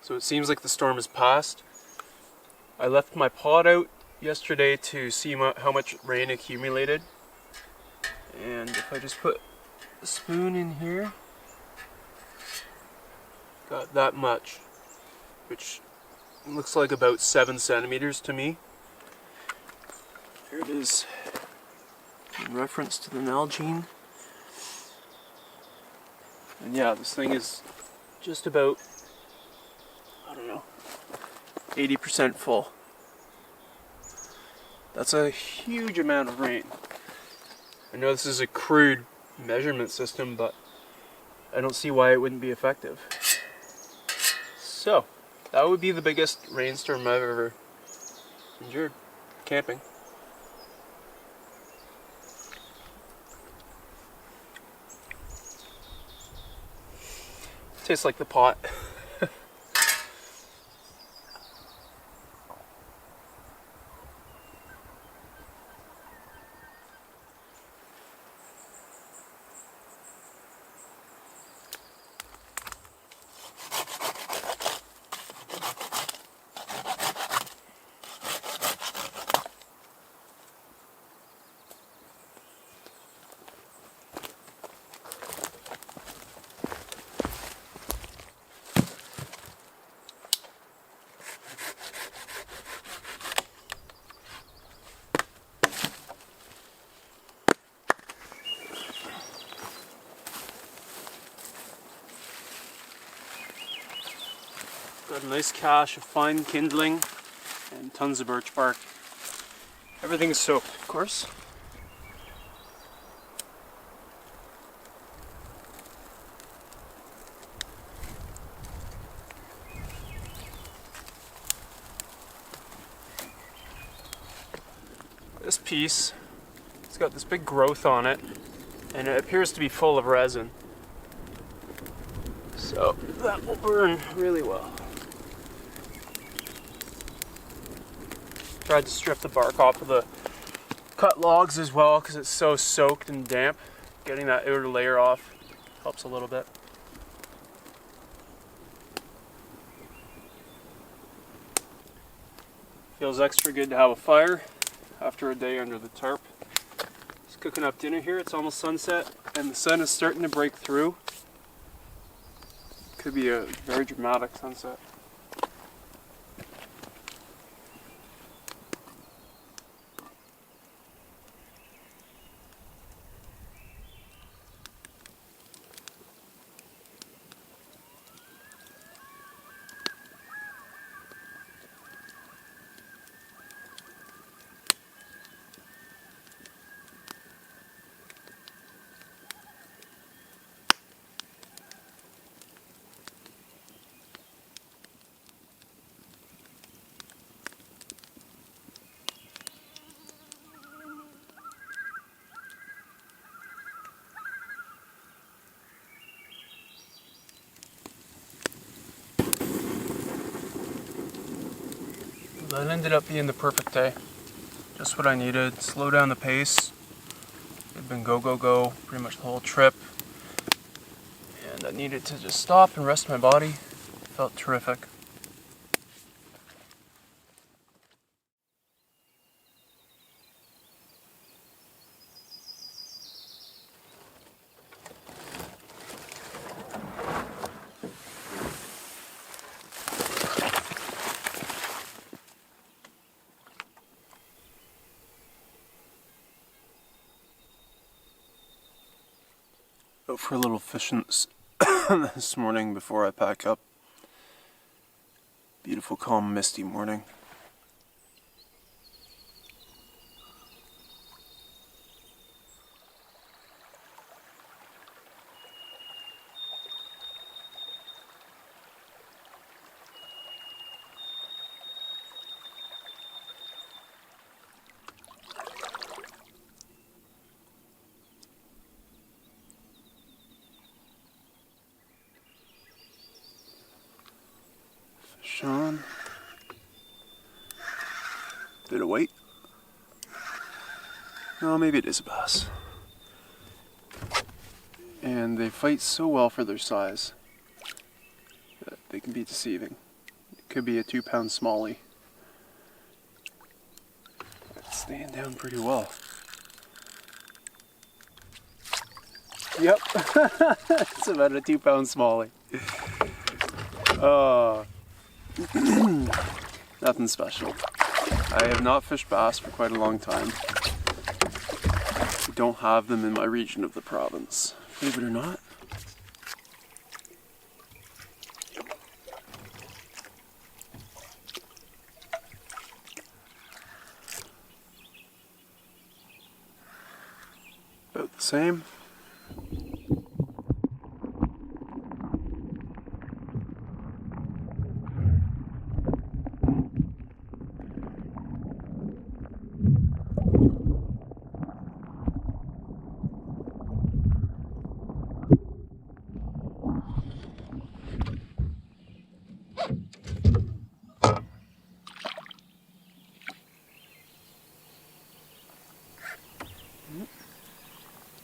So it seems like the storm has passed. I left my pot out yesterday to see how much rain accumulated. And if I just put a spoon in here, got that much, which looks like about 7 centimeters to me. Here it is, in reference to the Nalgene. And yeah, this thing is just about, I don't know, 80% full. That's a huge amount of rain. I know this is a crude measurement system, but I don't see why it wouldn't be effective. So, that would be the biggest rainstorm I've ever endured camping. Tastes like the pot. Got a nice cache of fine kindling and tons of birch bark. Everything's soaked, of course. This piece, it's got this big growth on it, and it appears to be full of resin. So that will burn really well. Tried to strip the bark off of the cut logs as well because it's so soaked and damp. Getting that outer layer off helps a little bit. Feels extra good to have a fire after a day under the tarp. Just cooking up dinner here. It's almost sunset and the sun is starting to break through. Could be a very dramatic sunset. That ended up being the perfect day. Just what I needed. Slow down the pace. It'd been go, go, go pretty much the whole trip. And I needed to just stop and rest my body. Felt terrific. Out for a little fishing this morning before I pack up. Beautiful, calm, misty morning. Sean. Bit of weight. No, maybe it is a bass. And they fight so well for their size that they can be deceiving. It could be a 2-pound smallie. It's staying down pretty well. Yep, it's about a 2-pound smallie. Nothing special. I have not fished bass for quite a long time. We don't have them in my region of the province, believe it or not. same.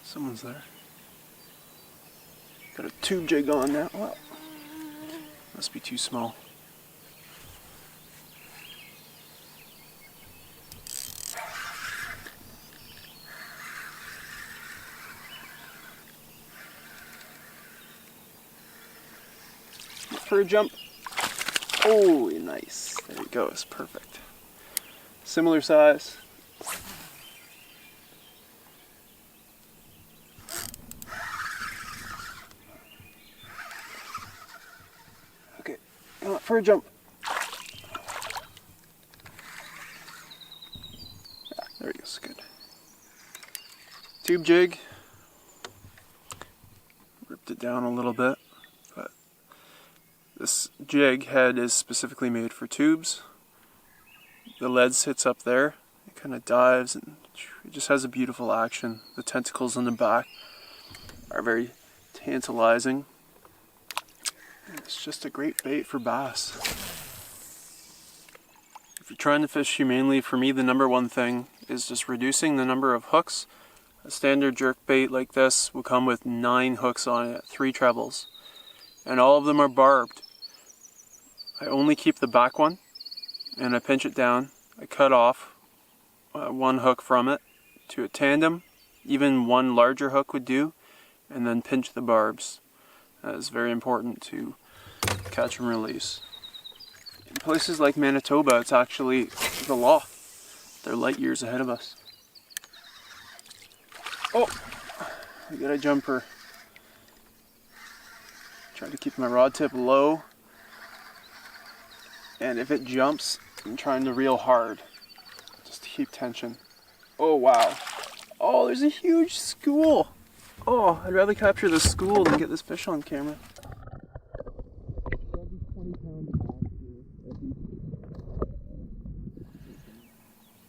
Someone's there. Got a tube jig on now. Well, must be too small. For a jump. Oh, nice. There he goes. Perfect. Similar size. Okay, come on for a jump. Yeah, there he goes. Good. Tube jig. Ripped it down a little bit, but this jig head is specifically made for tubes. The lead sits up there. It kind of dives and it just has a beautiful action. The tentacles on the back are very tantalizing. It's just a great bait for bass. If you're trying to fish humanely, for me the number one thing is just reducing the number of hooks. A standard jerk bait like this will come with 9 hooks on it, 3 trebles, and all of them are barbed. I only keep the back one and I pinch it down. I cut off one hook from it to a tandem. Even one larger hook would do, and then pinch the barbs. That is very important to catch and release. In places like Manitoba, it's actually the law. They're light years ahead of us. Oh, I got a jumper. Try to keep my rod tip low. And if it jumps, I'm trying to reel hard. Just to keep tension. Oh, wow. Oh, there's a huge school. Oh, I'd rather capture the school than get this fish on camera.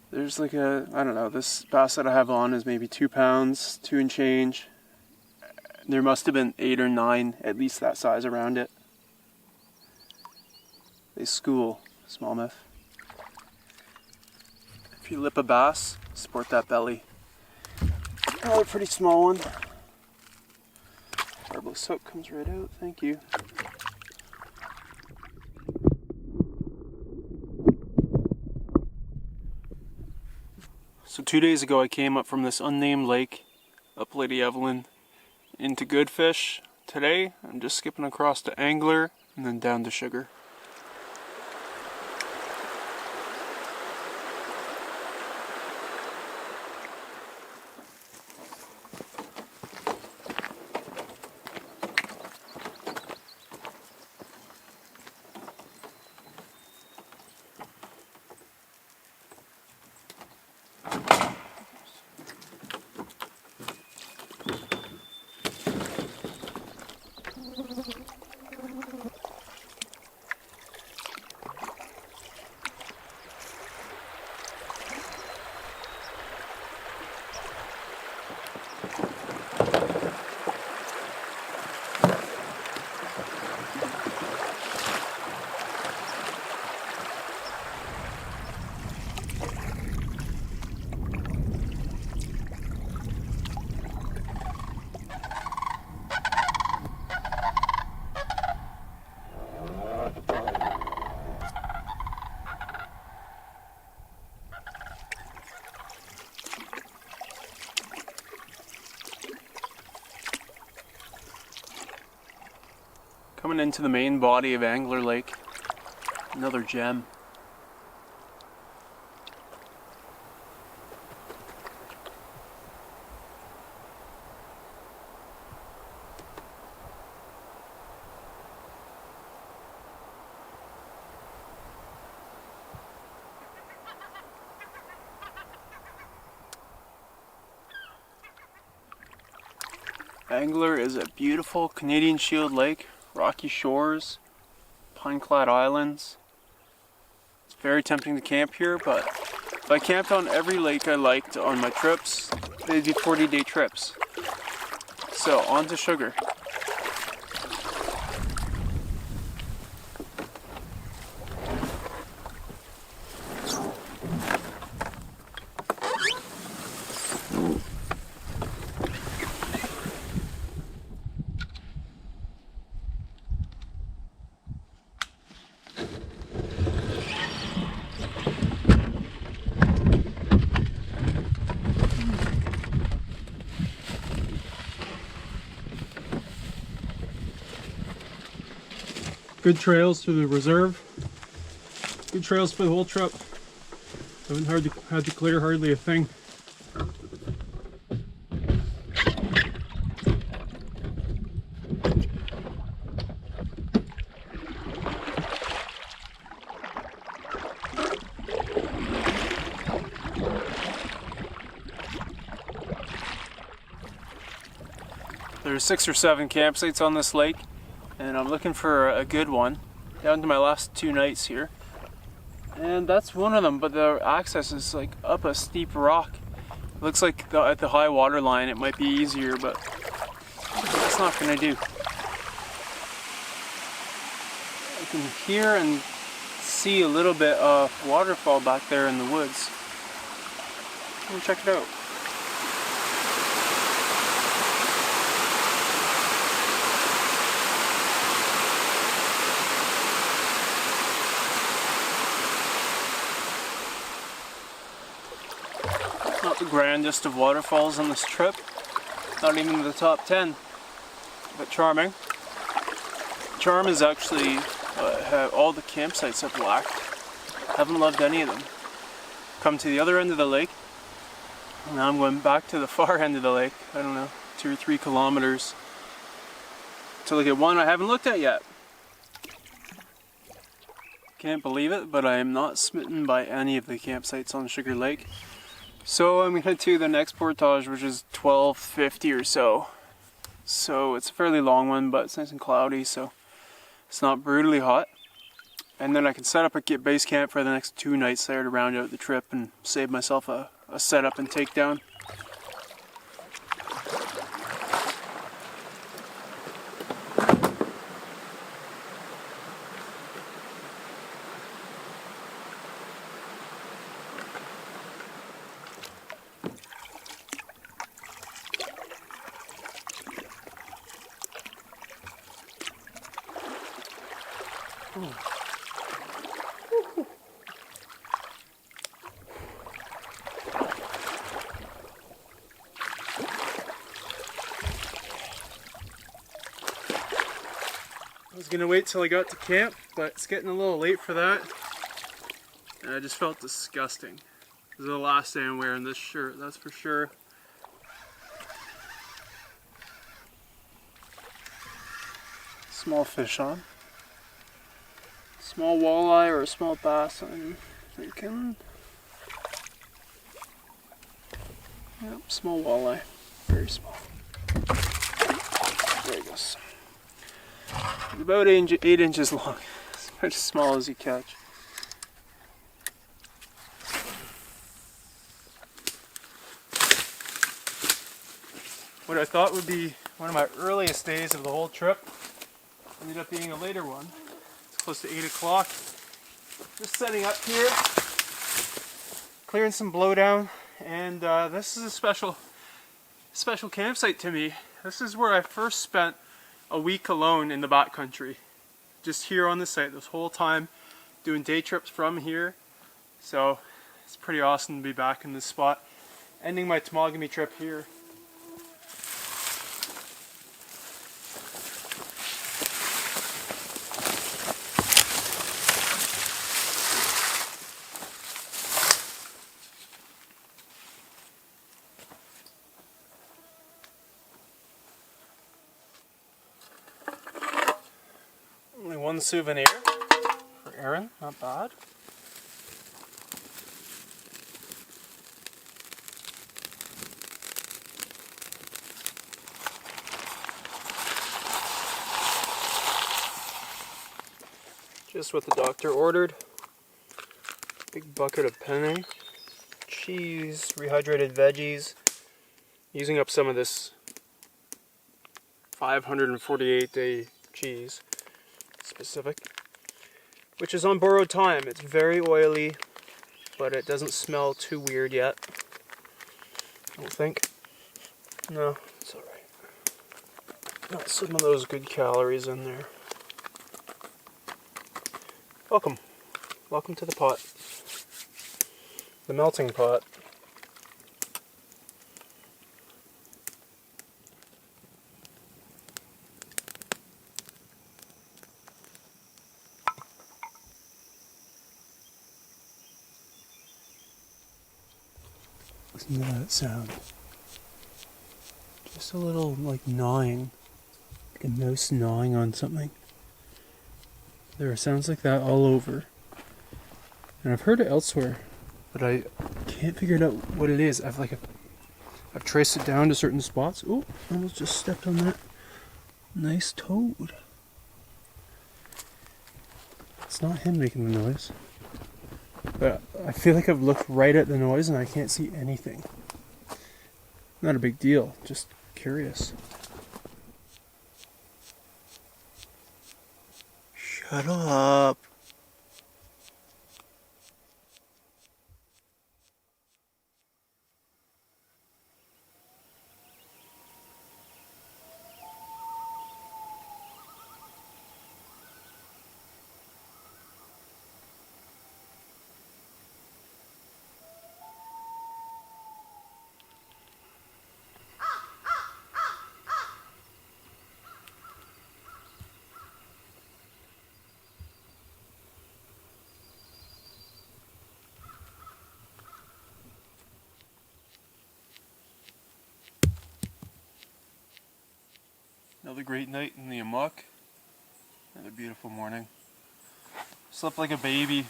There's like a, I don't know, this bass that I have on is maybe 2 pounds, 2 and change. There must have been 8 or 9, at least that size around it. They school smallmouth. If you lip a bass, sport that belly. Oh, a pretty small one. Barbless hook comes right out, thank you. So 2 days ago I came up from this unnamed lake, up Lady Evelyn, into good fish. Today I'm just skipping across to angler and then down to sugar. Coming into the main body of Angler Lake, another gem. angler is a beautiful Canadian Shield lake, rocky shores, pine-clad islands. It's very tempting to camp here, but if I camped on every lake I liked on my trips, they'd be 40-day trips. So, on to sugar. Good trails through the reserve. Good trails for the whole trip. Haven't had to clear hardly a thing. There's 6 or 7 campsites on this lake, and I'm looking for a good one. Down to my last 2 nights here. And that's one of them, but the access is like up a steep rock. It looks like at the high water line it might be easier, but that's not gonna do. I can hear and see a little bit of waterfall back there in the woods. Let me check it out. Not the grandest of waterfalls on this trip, not even in the top 10, but charming. Charm is actually all the campsites I've lacked. Haven't loved any of them. Come to the other end of the lake, and now I'm going back to the far end of the lake, I don't know, 2 or 3 kilometers, to look at one I haven't looked at yet. Can't believe it, but I am not smitten by any of the campsites on Sugar Lake. So I'm headed to the next portage, which is 1250 or so. So it's a fairly long one, but it's nice and cloudy, so it's not brutally hot. And then I can set up a base camp for the next 2 nights there to round out the trip and save myself a setup and takedown. I was gonna wait till I got to camp, but it's getting a little late for that. And I just felt disgusting. This is the last day I'm wearing this shirt, that's for sure. Small fish on. Small walleye or a small bass, I'm thinking. Yep, small walleye. Very small. There he goes. It's about 8 inches long. It's about as small as you catch. What I thought would be one of my earliest days of the whole trip ended up being a later one. It's close to 8 o'clock. Just setting up here, clearing some blowdown, and this is a special campsite to me. This is where I first spent a week alone in the backcountry. Just here on the site this whole time, doing day trips from here. So it's pretty awesome to be back in this spot. Ending my Temagami trip here. Only one souvenir for Aaron, not bad. Just what the doctor ordered. Big bucket of penne. Cheese, rehydrated veggies. Using up some of this 548-day cheese specific, which is on borrowed time. It's very oily, but it doesn't smell too weird yet. I don't think. No, it's alright. Got some of those good calories in there. Welcome. Welcome to the pot. The melting pot. Listen to that sound. Just a little, like, gnawing. Like a mouse gnawing on something. There are sounds like that all over. And I've heard it elsewhere, but I can't figure out what it is. I've traced it down to certain spots. Oh, almost just stepped on that nice toad. It's not him making the noise. But I feel like I've looked right at the noise and I can't see anything. Not a big deal, just curious. Shut up. Another great night in the amok. Another beautiful morning. Slept like a baby.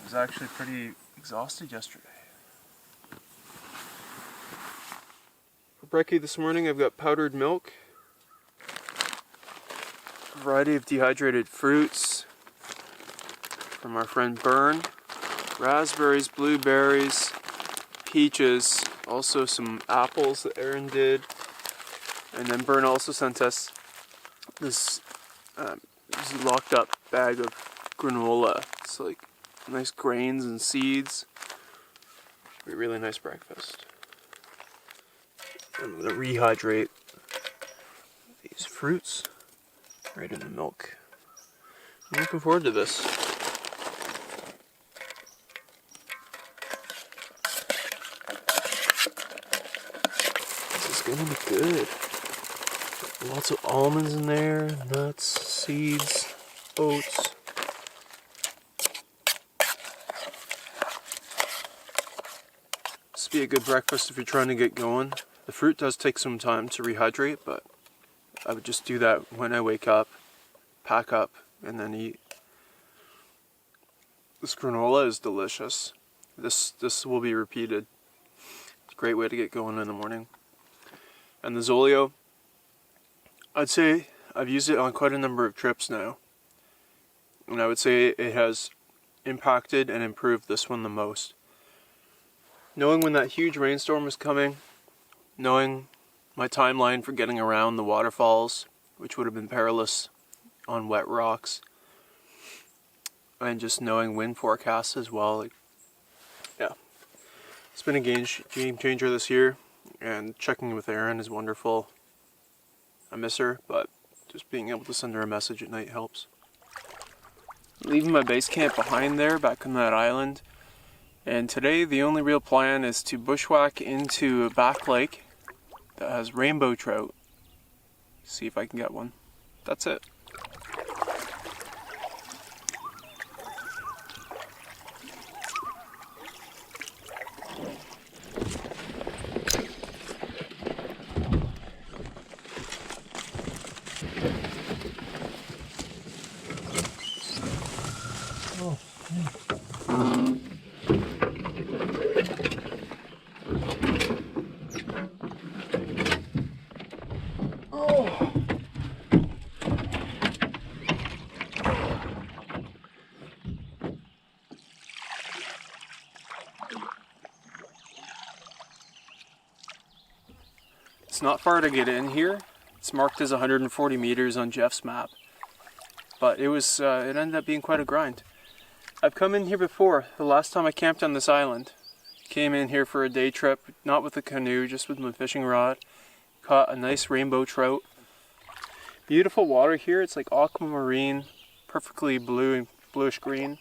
I was actually pretty exhausted yesterday. For brekkie this morning, I've got powdered milk, a variety of dehydrated fruits from our friend Byrne, raspberries, blueberries, peaches, also some apples that Aaron did. And then Byrne also sent us this locked up bag of granola. It's like nice grains and seeds. Be a really nice breakfast. I'm going to rehydrate these fruits right in the milk. I'm looking forward to this. This is going to be good. Lots of almonds in there, nuts, seeds, oats. This would be a good breakfast if you're trying to get going. The fruit does take some time to rehydrate, but I would just do that when I wake up, pack up, and then eat. This granola is delicious. This will be repeated. It's a great way to get going in the morning. And the Zolio, I'd say I've used it on quite a number of trips now. And I would say it has impacted and improved this one the most. Knowing when that huge rainstorm was coming, knowing my timeline for getting around the waterfalls, which would have been perilous on wet rocks, and just knowing wind forecasts as well. Yeah, it's been a game changer this year, and checking with Erin is wonderful. I miss her, but just being able to send her a message at night helps. Leaving my base camp behind there, back on that island, and today the only real plan is to bushwhack into a back lake that has rainbow trout. See if I can get one. That's it. It's not far to get in here. It's marked as 140 meters on Jeff's map. But it ended up being quite a grind. I've come in here before. The last time I camped on this island. Came in here for a day trip, not with a canoe, just with my fishing rod. Caught a nice rainbow trout. Beautiful water here. It's like aquamarine, perfectly blue and bluish green.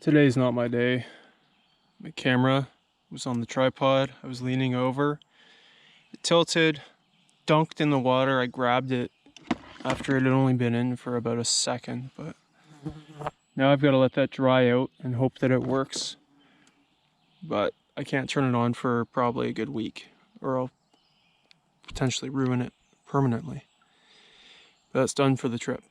Today's not my day. My camera was on the tripod. I was leaning over. It tilted, dunked in the water. I grabbed it after it had only been in for about a second, but now I've got to let that dry out and hope that it works. But I can't turn it on for probably a good week, or I'll potentially ruin it permanently. That's done for the trip.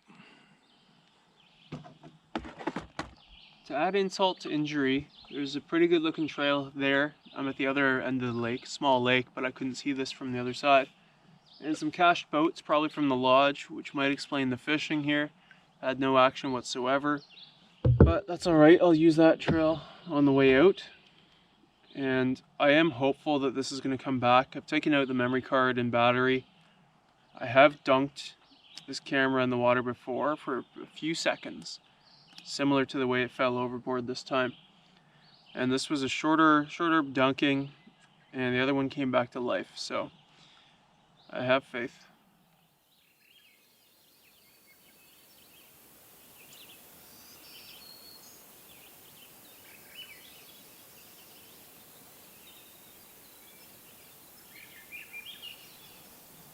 To add insult to injury, there's a pretty good looking trail there. I'm at the other end of the lake, small lake, but I couldn't see this from the other side. And some cached boats, probably from the lodge, which might explain the fishing here. Had no action whatsoever, but that's all right. I'll use that trail on the way out. And I am hopeful that this is going to come back. I've taken out the memory card and battery. I have dunked this camera in the water before for a few seconds, similar to the way it fell overboard this time. And this was a shorter dunking, and the other one came back to life, so I have faith.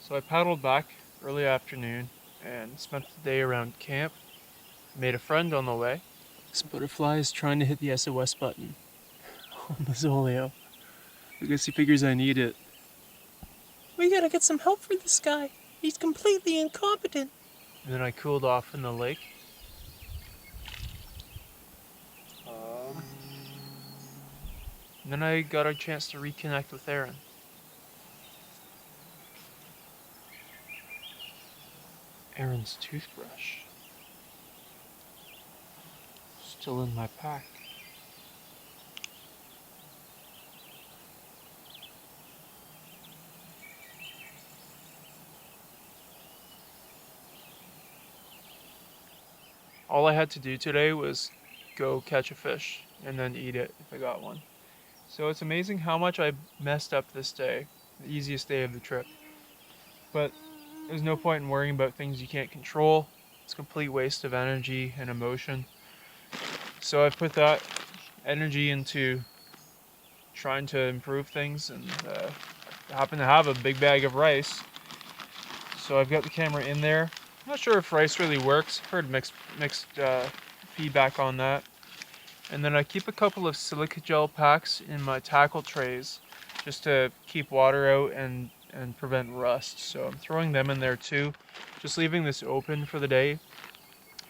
So I paddled back early afternoon and spent the day around camp. Made a friend on the way. This butterfly is trying to hit the SOS button on the Zoleo. I guess he figures I need it. We gotta get some help for this guy. He's completely incompetent. And then I cooled off in the lake. And then I got a chance to reconnect with Aaron. Aaron's toothbrush. Still in my pack. All I had to do today was go catch a fish and then eat it if I got one. So it's amazing how much I messed up this day, the easiest day of the trip. But there's no point in worrying about things you can't control. It's a complete waste of energy and emotion. So I've put that energy into trying to improve things, and I happen to have a big bag of rice. So I've got the camera in there. I'm not sure if rice really works. I've heard mixed feedback on that. And then I keep a couple of silica gel packs in my tackle trays just to keep water out and prevent rust. So I'm throwing them in there too. Just leaving this open for the day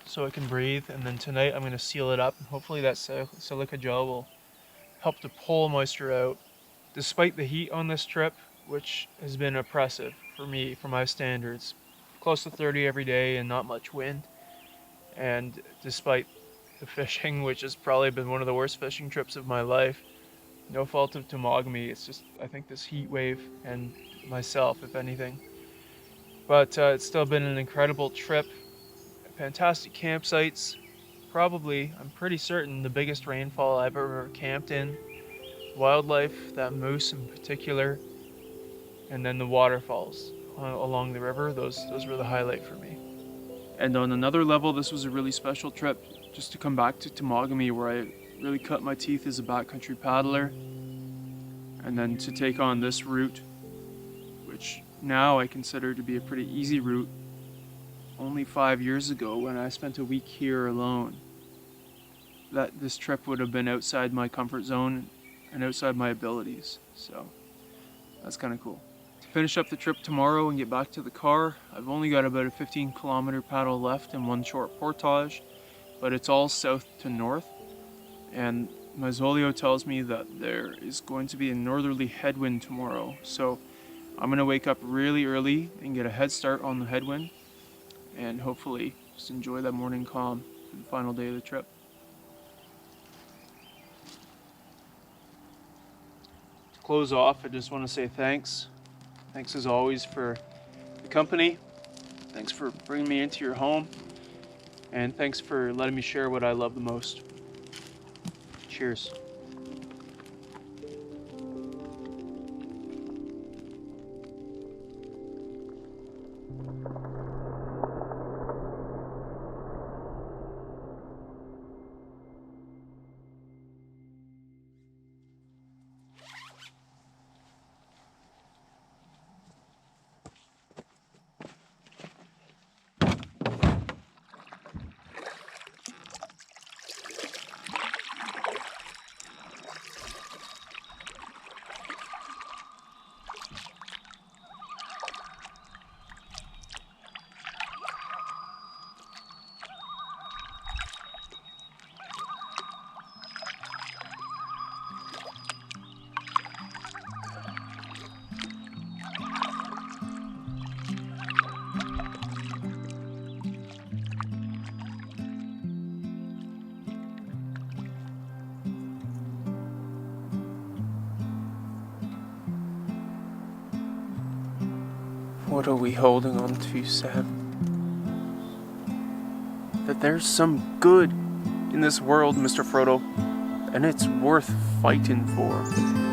so it can breathe. And then tonight I'm going to seal it up, and hopefully that silica gel will help to pull moisture out. Despite the heat on this trip, which has been oppressive for me, for my standards, close to 30 every day and not much wind, and despite the fishing, which has probably been one of the worst fishing trips of my life, no fault of Temagami, it's just, I think, this heat wave and myself, if anything. But it's still been an incredible trip. Fantastic campsites. Probably, I'm pretty certain, the biggest rainfall I've ever camped in. Wildlife, that moose in particular, and then the waterfalls along the river. Those were the highlight for me. And on another level, this was a really special trip, just to come back to Temagami, where I really cut my teeth as a backcountry paddler, and then to take on this route, which now I consider to be a pretty easy route. Only 5 years ago, when I spent a week here alone, that this trip would have been outside my comfort zone and outside my abilities. So that's kind of cool. To finish up the trip tomorrow and get back to the car, I've only got about a 15-kilometer paddle left and one short portage, but it's all south to north, and my Zolio tells me that there is going to be a northerly headwind tomorrow, so I'm gonna wake up really early and get a head start on the headwind, and hopefully just enjoy that morning calm for the final day of the trip. To close off, I just want to say thanks. Thanks as always for the company. Thanks for bringing me into your home. And thanks for letting me share what I love the most. Cheers. What are we holding on to, Sam? That there's some good in this world, Mr. Frodo, and it's worth fighting for.